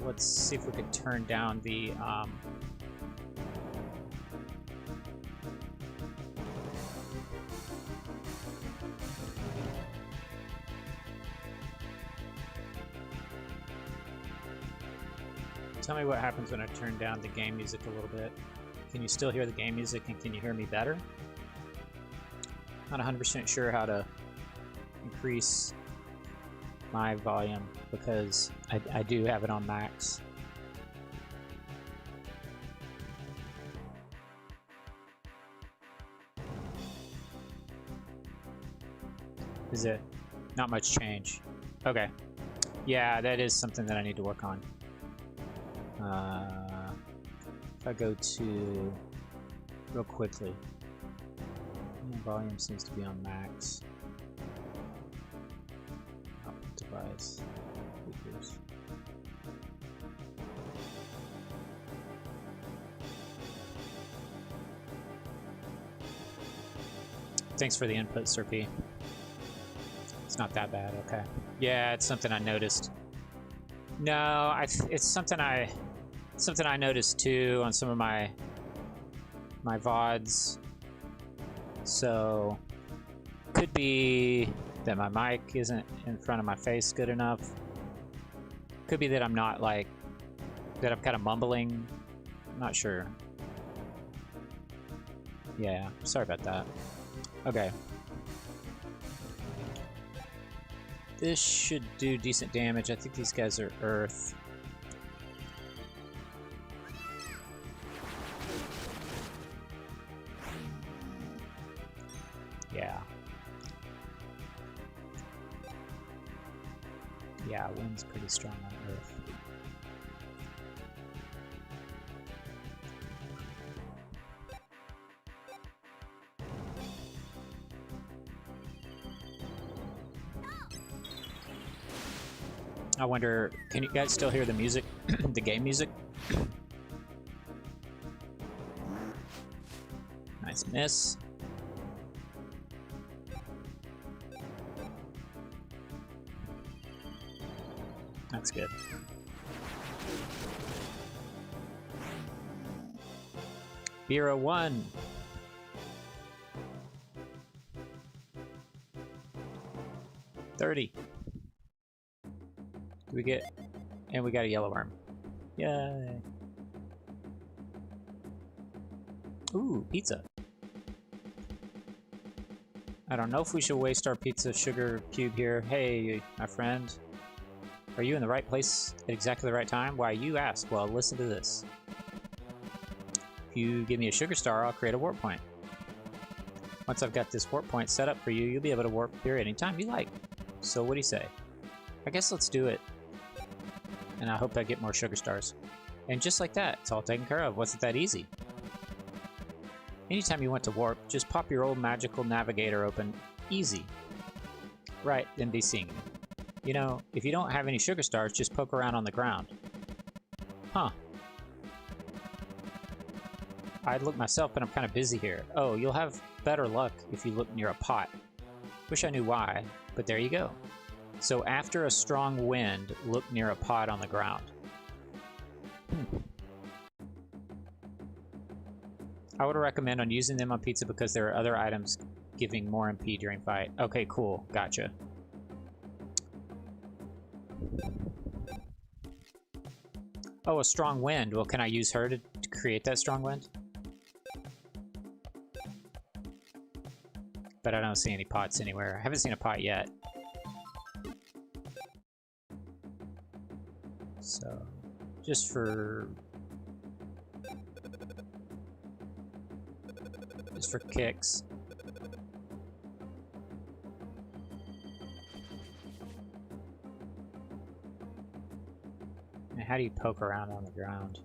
Let's see if we could turn down the Tell me what happens when I turn down the game music a little bit. Can you still hear the game music, and can you hear me better? Not 100% sure how to increase my volume because I do have it on max. Is it not much change? Okay. Yeah, that is something that I need to work on. If I go to real quickly, volume seems to be on max. Output device. Speakers. Thanks for the input, Sir P. It's not that bad, okay. Yeah, it's something I noticed. No, it's something I noticed too on some of my VODs. So could be that my mic isn't in front of my face good enough. Could be that I'm not like that I'm kind of mumbling. I'm not sure. Yeah, sorry about that. Okay. This should do decent damage. I think these guys are earth. Yeah. Yeah, wind's pretty strong on earth. I wonder, can you guys still hear the music? The game music? Nice miss. That's good. Vera 1. $30. Do we get... And we got a yellow worm. Yay. Ooh, pizza. I don't know if we should waste our pizza sugar cube here. Hey, my friend. Are you in the right place at exactly the right time? Why, you ask. Well, listen to this. If you give me a sugar star, I'll create a warp point. Once I've got this warp point set up for you, you'll be able to warp here anytime you like. So what do you say? I guess let's do it. And I hope I get more sugar stars. And just like that, it's all taken care of. Wasn't that easy? Anytime you want to warp, just pop your old magical navigator open. Easy. Right, then be seeing me. You know, if you don't have any sugar stars, just poke around on the ground. Huh. I'd look myself, but I'm kind of busy here. Oh, you'll have better luck if you look near a pot. Wish I knew why, but there you go. So after a strong wind, look near a pot on the ground. I would recommend on using them on pizza because there are other items giving more MP during fight. Okay, cool. Gotcha. Oh, a strong wind. Well, can I use her to create that strong wind? But I don't see any pots anywhere. I haven't seen a pot yet. So, just for kicks. And how do you poke around on the ground?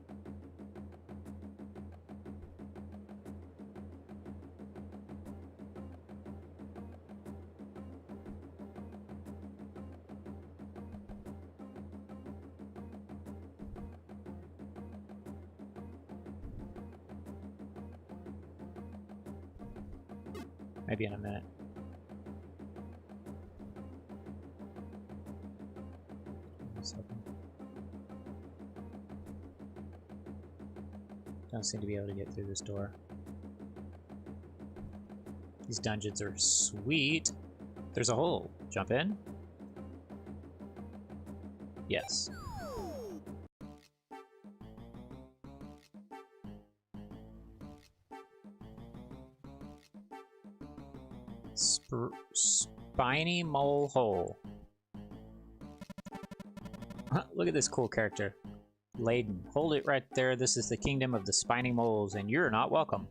Maybe in a minute. Don't seem to be able to get through this door. These dungeons are sweet. There's a hole. Jump in? Yes. Spiny mole hole. Look at this cool character. Laden. Hold it right there. This is the kingdom of the spiny moles, and you're not welcome.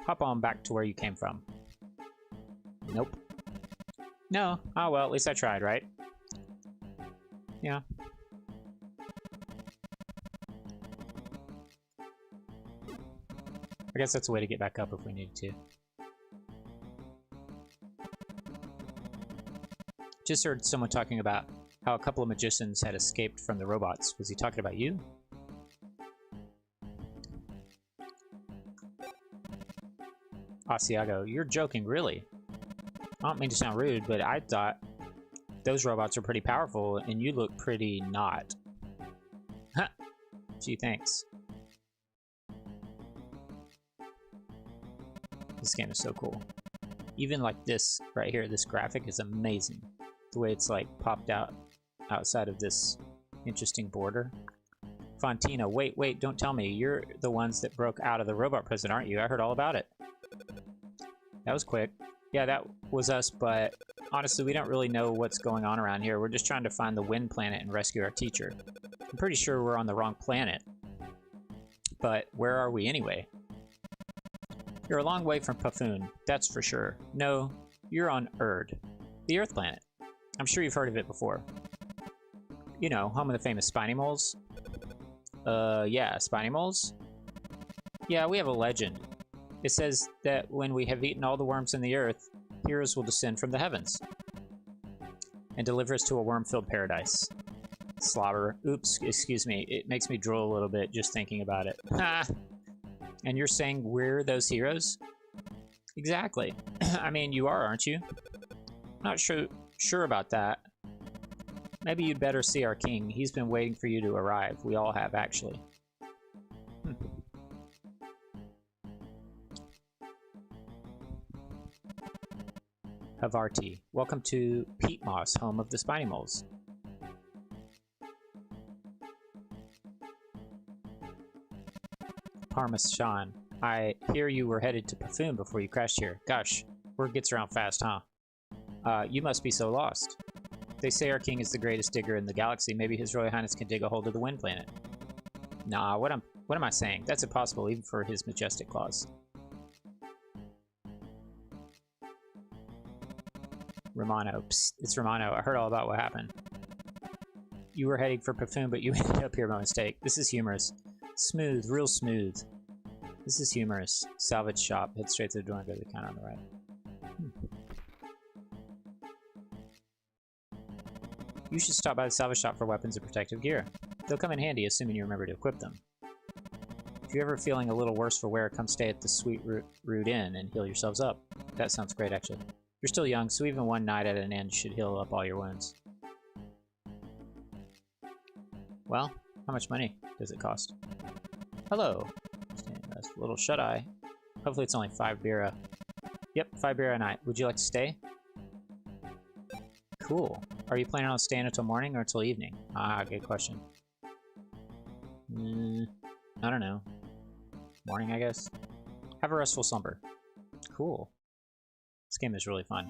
Hop on back to where you came from. Nope. No. Oh well, at least I tried, right? Yeah. I guess that's a way to get back up if we needed to. Just heard someone talking about how a couple of magicians had escaped from the robots. Was he talking about you? Asiago, you're joking, really? I don't mean to sound rude, but I thought those robots are pretty powerful, and you look pretty not. Huh. Gee, thanks. This game is so cool. Even like this right here, this graphic is amazing. The way it's like popped out outside of this interesting border. Fontina, wait, don't tell me. You're the ones that broke out of the robot prison, aren't you? I heard all about it. That was quick. Yeah, that was us, but honestly, we don't really know what's going on around here. We're just trying to find the wind planet and rescue our teacher. I'm pretty sure we're on the wrong planet. But where are we anyway? You're a long way from Paffoon, that's for sure. No, you're on Erd, the Earth planet. I'm sure you've heard of it before. You know, home of the famous spiny moles. Yeah, spiny moles? Yeah, we have a legend. It says that when we have eaten all the worms in the earth, heroes will descend from the heavens and deliver us to a worm-filled paradise. Slobber. Oops, excuse me. It makes me drool a little bit just thinking about it. Ha! And you're saying we're those heroes? Exactly. I mean, you are, aren't you? Not sure about that. Maybe you'd better see our king. He's been waiting for you to arrive. We all have, actually. Havarti. Welcome to Peat Moss, home of the spiny moles. Parmesan. I hear you were headed to Paffoon before you crashed here. Gosh, word gets around fast, huh? You must be so lost. They say our king is the greatest digger in the galaxy. Maybe His Royal Highness can dig a hold of the wind planet. Nah, what am I saying? That's impossible, even for his majestic claws. Romano. Psst, it's Romano. I heard all about what happened. You were heading for Paffoon, but you ended up here by mistake. This is humorous. Smooth, real smooth. This is humorous. Salvage shop. Head straight to the door and go to the counter on the right. You should stop by the salvage shop for weapons and protective gear. They'll come in handy, assuming you remember to equip them. If you're ever feeling a little worse for wear, come stay at the Sweet Root Inn and heal yourselves up. That sounds great, actually. You're still young, so even one night at an inn should heal up all your wounds. Well, how much money does it cost? Hello. That's a little shut-eye. Hopefully it's only 5 bira. Yep, 5 bira a night. Would you like to stay? Cool. Are you planning on staying until morning or until evening? Ah, good question. I don't know. Morning, I guess. Have a restful slumber. Cool. This game is really fun.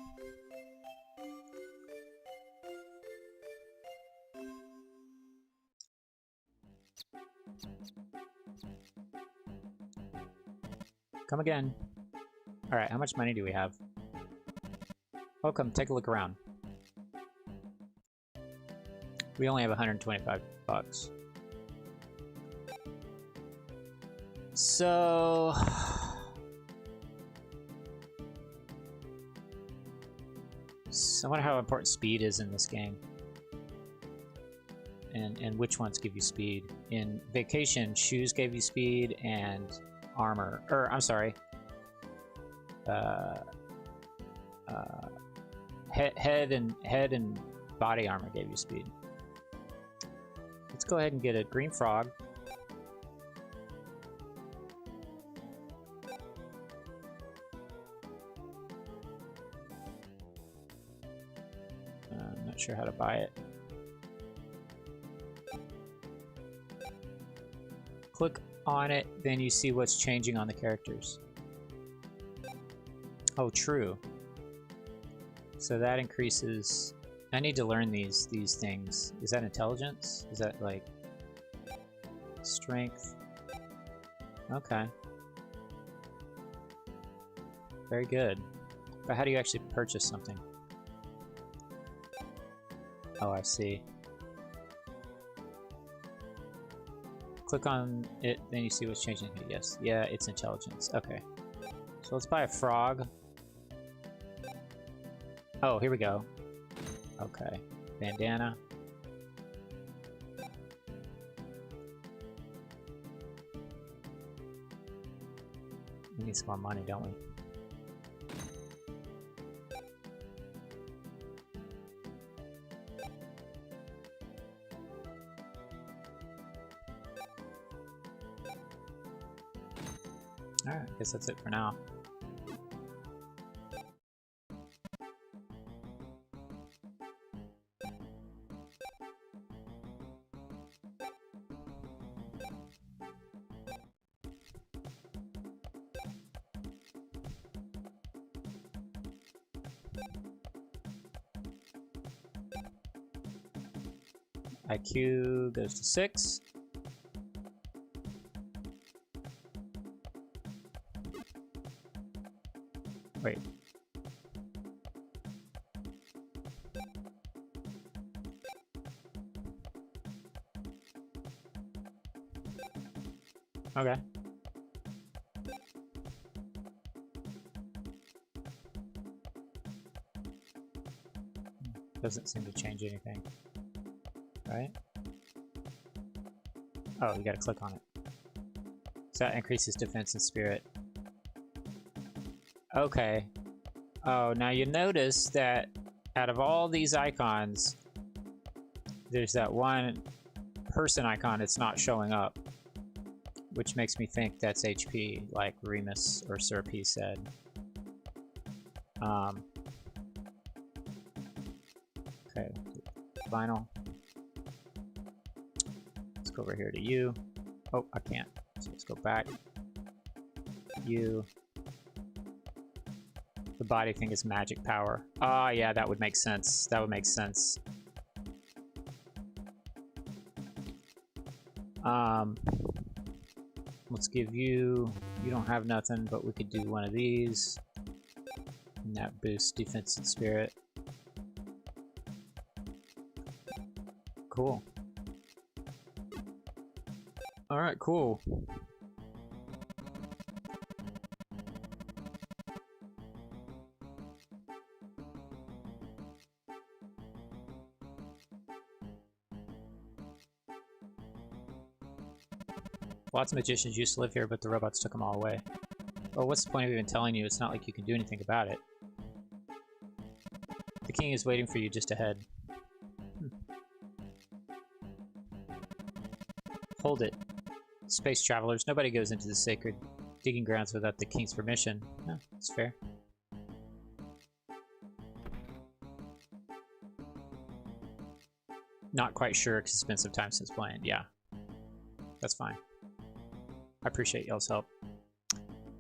Come again. Alright, how much money do we have? Welcome, take a look around. We only have 125 bucks. So... I wonder how important speed is in this game. And which ones give you speed. In Vacation, shoes gave you speed and armor. Or, I'm sorry. Head and body armor gave you speed. Let's go ahead and get a green frog. I'm not sure how to buy it. Click on it, then you see what's changing on the characters. Oh, true. So that increases... I need to learn these things. Is that intelligence? Is that, like... strength? Okay. Very good. But how do you actually purchase something? Oh, I see. Click on it, then you see what's changing. Yes. Yeah, it's intelligence. Okay. So let's buy a frog. Oh, here we go. Okay. Bandana. We need some more money, don't we? Alright, I guess that's it for now. IQ goes to 6. Wait. Okay. Doesn't seem to change anything. Right? Oh, you gotta click on it. So that increases defense and spirit. Okay. Oh, now you notice that out of all these icons, there's that one person icon that's not showing up, which makes me think that's HP, like Remus or Sir P said. Okay, final. Let's go over here to you. Oh, I can't. So let's go back. You. The body thing is magic power. Ah, yeah, that would make sense. That would make sense. Let's give you... You don't have nothing, but we could do one of these. And that boosts defense and spirit. Cool. Alright, cool. Lots of magicians used to live here, but the robots took them all away. Well, what's the point of even telling you? It's not like you can do anything about it. The king is waiting for you just ahead. Hold it. Space travelers, nobody goes into the sacred digging grounds without the king's permission. No, that's fair. Not quite sure because it's been some time since playing. Yeah, that's fine. I appreciate y'all's help.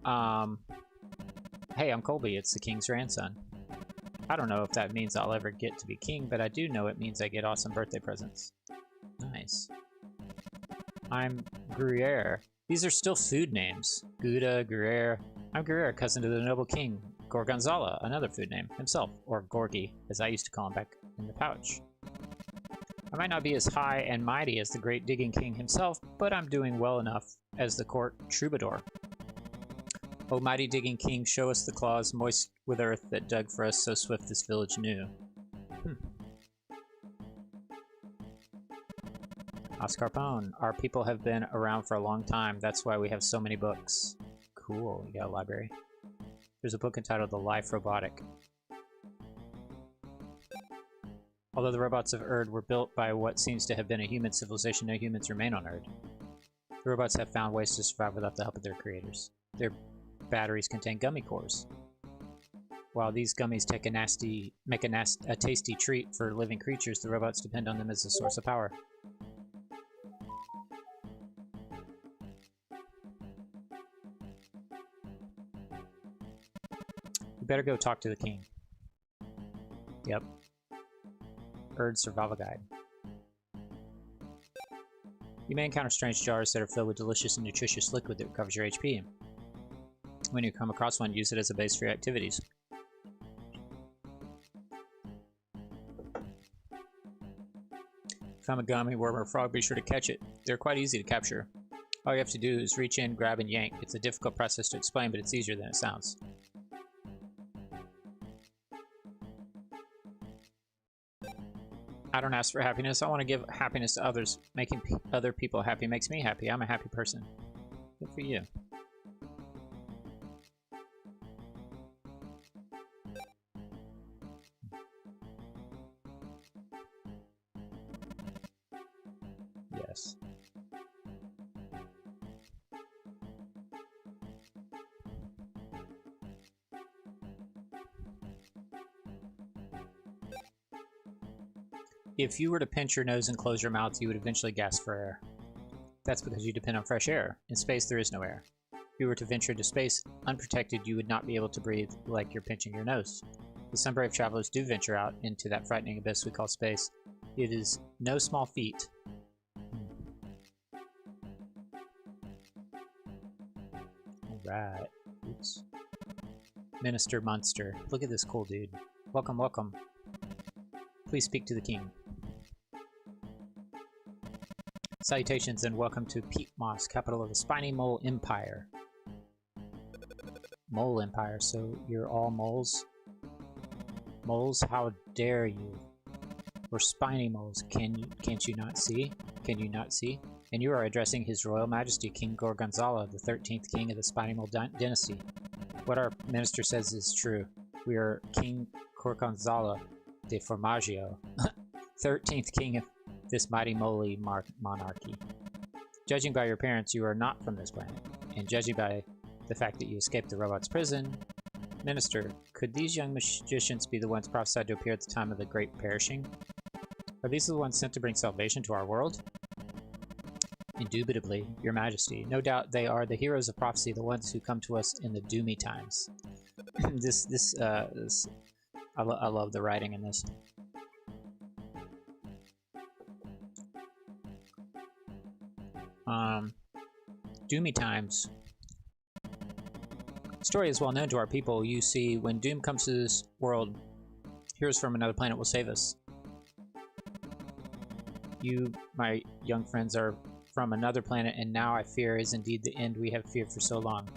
Hey, I'm Colby. It's the king's grandson. I don't know if that means I'll ever get to be king, but I do know it means I get awesome birthday presents. Nice. I'm Gruyere. These are still food names. Gouda, Gruyere. I'm Gruyere, cousin to the noble king, Gorgonzola, another food name, himself, or Gorgy, as I used to call him back in the pouch. I might not be as high and mighty as the great digging king himself, but I'm doing well enough as the court troubadour. O mighty digging king, show us the claws moist with earth that dug for us so swift this village knew. Mascarpone. Our people have been around for a long time. That's why we have so many books. Cool. You got a library. There's a book entitled The Life Robotic. Although the robots of Erd were built by what seems to have been a human civilization, no humans remain on Erd. The robots have found ways to survive without the help of their creators. Their batteries contain gummy cores. While these gummies make a tasty treat for living creatures, the robots depend on them as a source of power. You better go talk to the king. Yep. Erd Survival Guide. You may encounter strange jars that are filled with delicious and nutritious liquid that recovers your HP. When you come across one, use it as a base for your activities. If I'm a gummy worm or frog, be sure to catch it. They're quite easy to capture. All you have to do is reach in, grab, and yank. It's a difficult process to explain, but it's easier than it sounds. I don't ask for happiness. I want to give happiness to others. Making other people happy makes me happy. I'm a happy person. Good for you. Yes. If you were to pinch your nose and close your mouth, you would eventually gasp for air. That's because you depend on fresh air. In space, there is no air. If you were to venture into space unprotected, you would not be able to breathe like you're pinching your nose. But some brave travelers do venture out into that frightening abyss we call space. It is no small feat. Alright. Oops. Minister Munster. Look at this cool dude. Welcome, welcome. Please speak to the king. Salutations and welcome to Peat Moss, capital of the Spiny Mole Empire. Mole Empire, so you're all moles? Moles, how dare you? We're spiny moles, can't you not see? Can you not see? And you are addressing His Royal Majesty King Gorgonzola, the 13th king of the Spiny Mole dynasty. What our minister says is true. We are King Gorgonzola de Formaggio, 13th king of this mighty moly monarchy. Judging by your appearance, you are not from this planet, and judging by the fact that you escaped the robot's prison, Minister, could these young magicians be the ones prophesied to appear at the time of the Great Perishing? Are these the ones sent to bring salvation to our world? Indubitably, Your Majesty. No doubt they are the heroes of prophecy, the ones who come to us in the doomy times. I love the writing in this. Doomy times. The story is well known to our people. You see, when doom comes to this world, heroes from another planet will save us. You, my young friends, are from another planet, and now I fear is indeed the end we have feared for so long.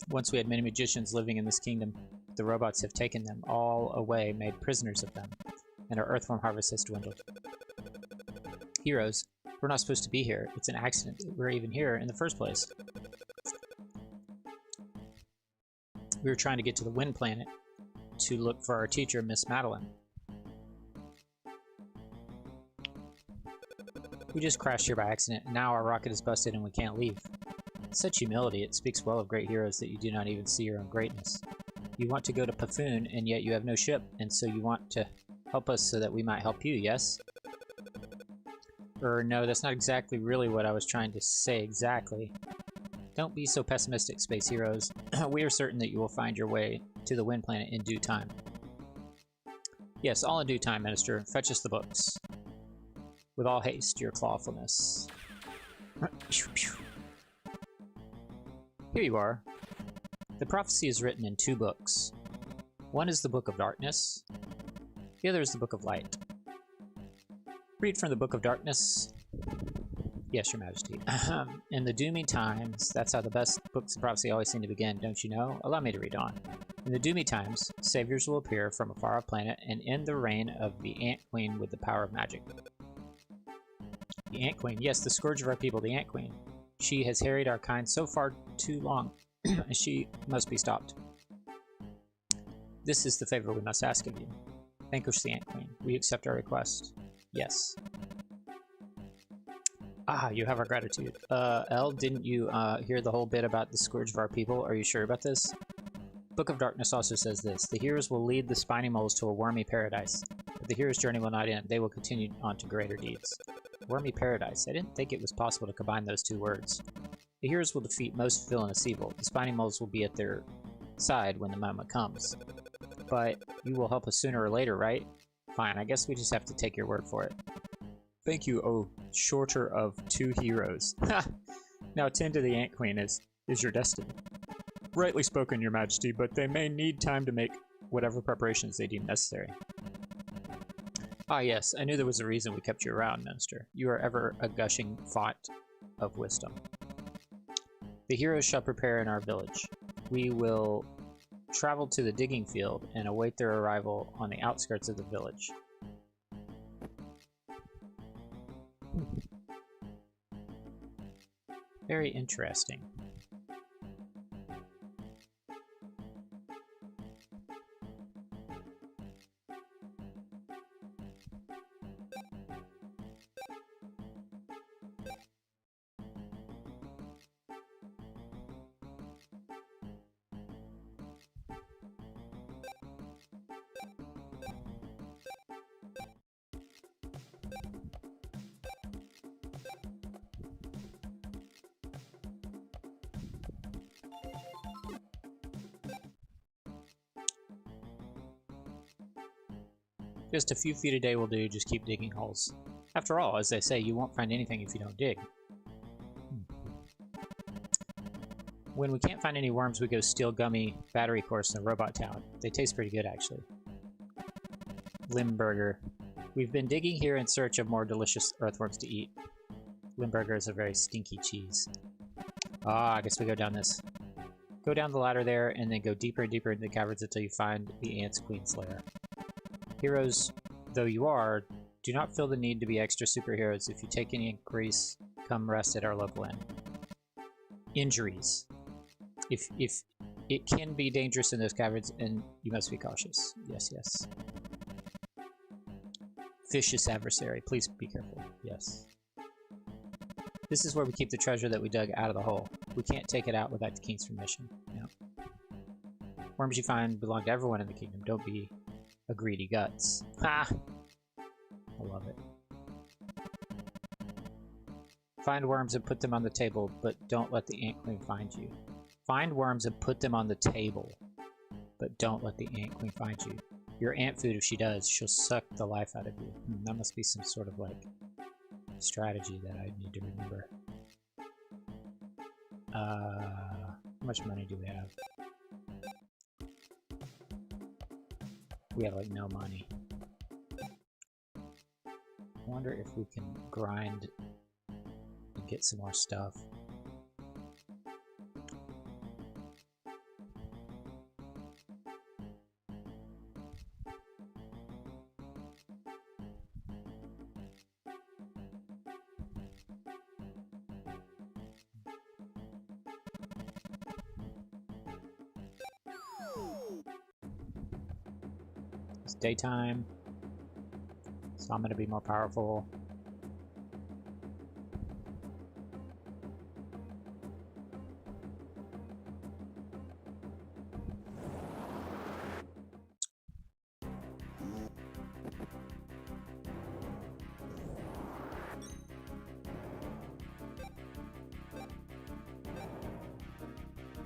Once we had many magicians living in this kingdom. The robots have taken them all away, made prisoners of them, and our earthworm harvest has dwindled. Heroes, we're not supposed to be here. It's an accident that we're even here in the first place. We were trying to get to the Wind Planet to look for our teacher, Miss Madeline. We just crashed here by accident, and now our rocket is busted and we can't leave. Such humility, it speaks well of great heroes that you do not even see your own greatness. You want to go to Paffoon, and yet you have no ship, and so you want to help us so that we might help you, yes? No, that's not exactly really what I was trying to say exactly. Don't be so pessimistic, space heroes. We are certain that you will find your way to the Wind Planet in due time. Yes, all in due time, Minister. Fetch us the books. With all haste, your clawfulness. Here you are. The prophecy is written in 2 books. One is the Book of Darkness. The other is the Book of Light. Read from the Book of Darkness. Yes, Your Majesty. In the doomy times, that's how the best books of prophecy always seem to begin, don't you know? Allow me to read on. In the doomy times, saviors will appear from a far-off planet and end the reign of the Ant Queen with the power of magic. The Ant Queen. Yes, the scourge of our people, the Ant Queen. She has harried our kind so far too long. She must be stopped. This is the favor we must ask of you. Vanquish the Ant Queen. We accept our request. Yes. Ah, you have our gratitude. Elle, didn't you hear the whole bit about the scourge of our people? Are you sure about this? Book of Darkness also says this. The heroes will lead the spiny moles to a wormy paradise. But the hero's journey will not end. They will continue on to greater deeds. Wormy paradise. I didn't think it was possible to combine those 2 words. The heroes will defeat most villainous evil. The spiny moles will be at their side when the moment comes. But you will help us sooner or later, right? Fine, I guess we just have to take your word for it. Thank you, oh, shorter of 2 heroes. Ha! Now tend to the Ant Queen is your destiny. Rightly spoken, Your Majesty, but they may need time to make whatever preparations they deem necessary. Ah yes, I knew there was a reason we kept you around, Minister. You are ever a gushing font of wisdom. The heroes shall prepare in our village. We will travel to the digging field and await their arrival on the outskirts of the village. Very interesting. Just a few feet a day will do, just keep digging holes. After all, as they say, you won't find anything if you don't dig. When we can't find any worms, we go steal gummy battery cores in the robot town. They taste pretty good, actually. Limburger. We've been digging here in search of more delicious earthworms to eat. Limburger is a very stinky cheese. Ah, I guess we go down this. Go down the ladder there, and then go deeper and deeper into the caverns until you find the Ants Queen's lair. Heroes, though you are, do not feel the need to be extra superheroes. If you take any inquiries, come rest at our local inn. Injuries. If it can be dangerous in those caverns, and you must be cautious. Yes, yes. Vicious adversary. Please be careful. Yes. This is where we keep the treasure that we dug out of the hole. We can't take it out without the king's permission. No. Worms you find belong to everyone in the kingdom. Don't be a greedy guts. Ha! I love it. Find worms and put them on the table, but don't let the Ant Queen find you. Find worms and put them on the table, but don't let the Ant Queen find you. You're ant food if she does. She'll suck the life out of you. That must be some sort of, like, strategy that I need to remember. How much money do we have? We have, like, no money. I wonder if we can grind and get some more stuff. It's daytime, so I'm gonna be more powerful.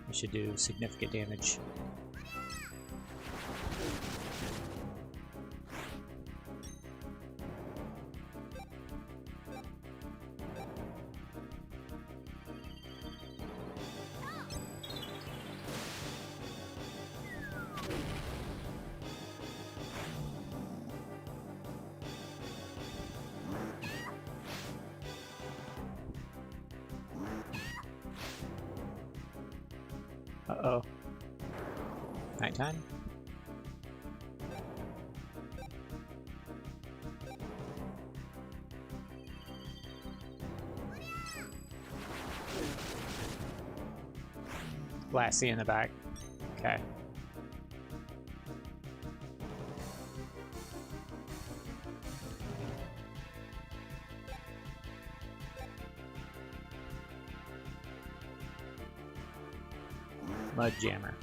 We should do significant damage. Uh-oh. Nighttime? Lassi in the back. Okay. Mud jammer.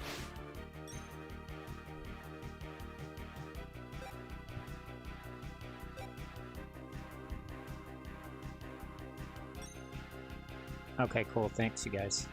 Okay, cool. Thanks, you guys.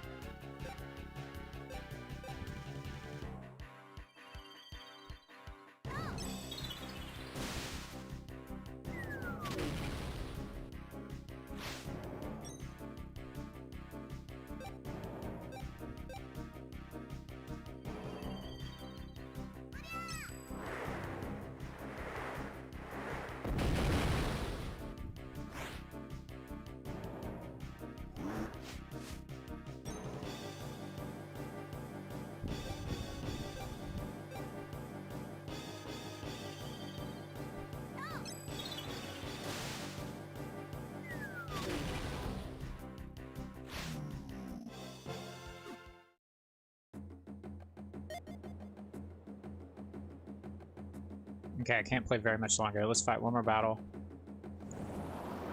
Okay, I can't play very much longer. Let's fight one more battle.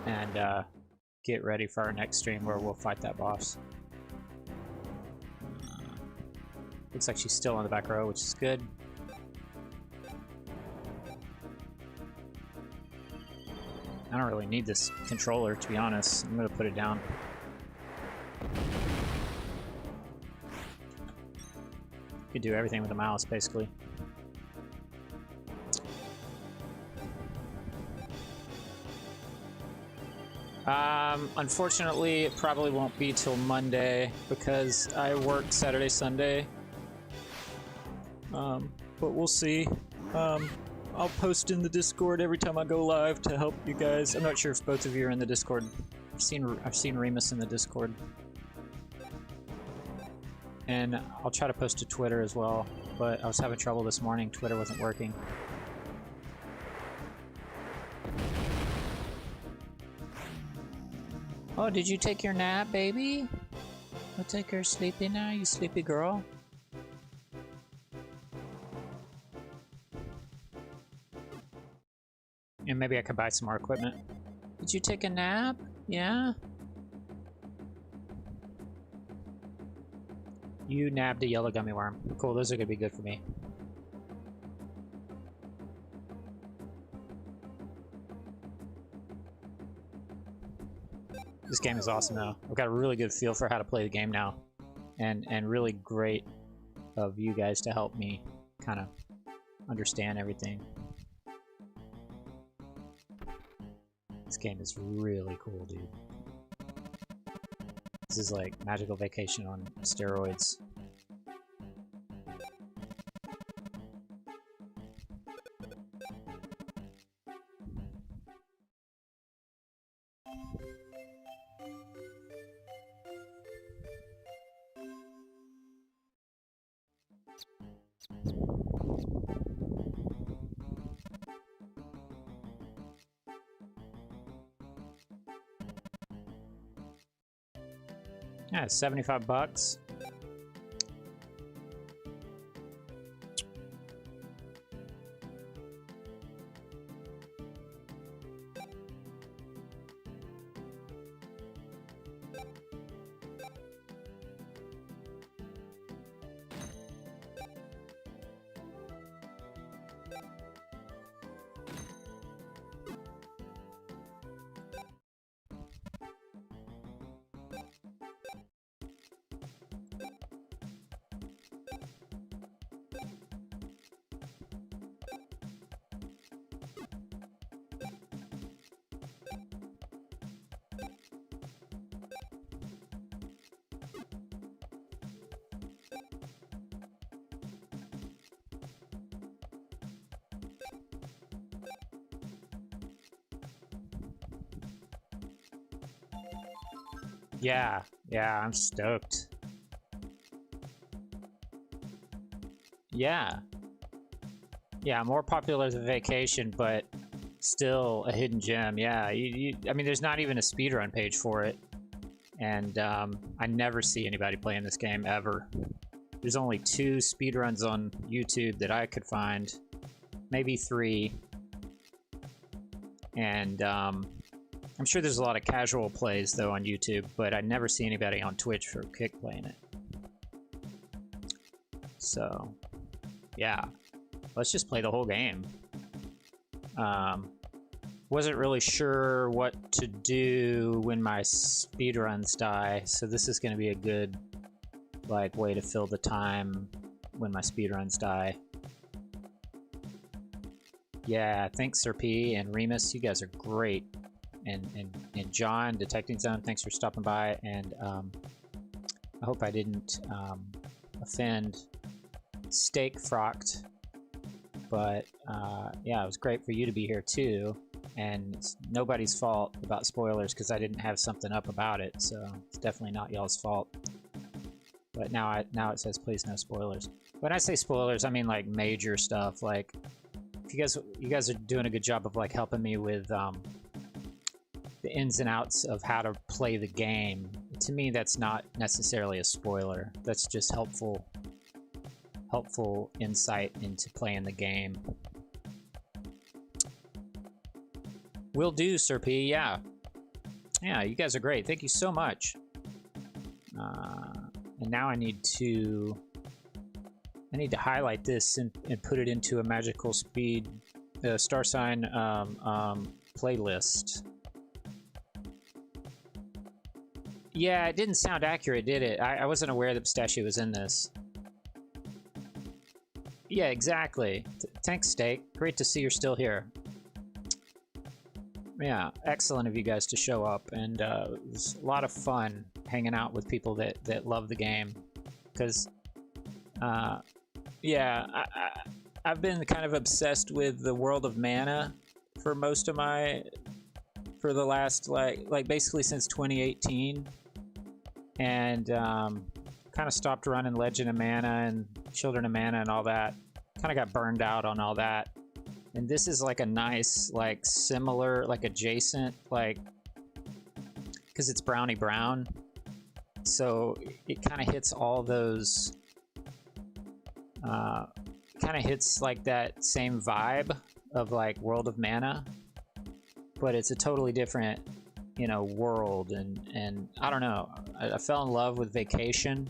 And get ready for our next stream where we'll fight that boss. Looks like she's still on the back row, which is good. I don't really need this controller, to be honest. I'm gonna put it down. You can do everything with a mouse, basically. Unfortunately, it probably won't be till Monday because I work Saturday, Sunday. But we'll see. I'll post in the Discord every time I go live to help you guys. I'm not sure if both of you are in the Discord. I've seen Remus in the Discord. And I'll try to post to Twitter as well, but I was having trouble this morning. Twitter wasn't working. Oh, did you take your nap, baby? I'll take her sleepy now, you sleepy girl. And maybe I could buy some more equipment. Did you take a nap? Yeah? You nabbed a yellow gummy worm. Cool, those are gonna be good for me. This game is awesome though. I've got a really good feel for how to play the game now. And really great of you guys to help me kind of understand everything. This game is really cool, dude. This is like Magical Vacation on steroids. Yeah, 75 bucks. Yeah, I'm stoked. Yeah, more popular than Vacation, but still a hidden gem. Yeah, I mean, there's not even a speedrun page for it, and I never see anybody playing this game ever. There's only 2 speedruns on YouTube that I could find, maybe 3, and I'm sure there's a lot of casual plays, though, on YouTube, but I never see anybody on Twitch for kick playing it. So, yeah. Let's just play the whole game. Wasn't really sure what to do when my speedruns die, so this is going to be a good, like, way to fill the time when my speedruns die. Yeah, thanks, Sir P and Remus. You guys are great. And John, Detecting Zone, thanks for stopping by, and I hope I didn't offend Steak Frocked, but yeah, it was great for you to be here too, and it's nobody's fault about spoilers because I didn't have something up about it, so it's definitely not y'all's fault. But now it says please no spoilers. When I say spoilers, I mean like major stuff. Like, if you guys are doing a good job of like helping me with the ins and outs of how to play the game. To me, that's not necessarily a spoiler. That's just helpful insight into playing the game. Will do, Sir P. Yeah, you guys are great. Thank you so much. And now I need to highlight this and put it into a Magical Starsign playlist. Yeah, it didn't sound accurate, did it? I wasn't aware that pistachio was in this. Yeah, exactly. Thanks, Steak. Great to see you're still here. yeah, excellent of you guys to show up, and it was a lot of fun hanging out with people that love the game, because yeah, I've been kind of obsessed with the world of mana for the last like basically since 2018, and kind of stopped running Legend of Mana and Children of Mana and all that. Kind of got burned out on all that. And this is like a nice, like similar, like adjacent, like, because it's brownie brown, so it kind of hits all those, kind of hits like that same vibe of like World of Mana, but it's a totally different, you know, world, and I don't know, I fell in love with Vacation.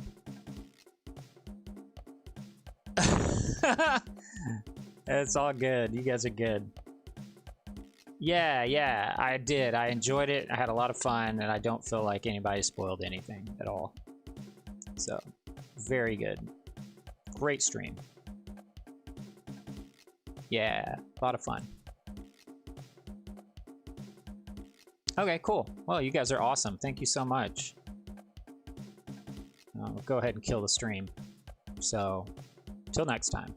It's all good. You guys are good. Yeah, I did. I enjoyed it. I had a lot of fun, and I don't feel like anybody spoiled anything at all. So, very good. Great stream. Yeah, a lot of fun. Okay, cool. Well, you guys are awesome. Thank you so much. I'll go ahead and kill the stream. So, till next time.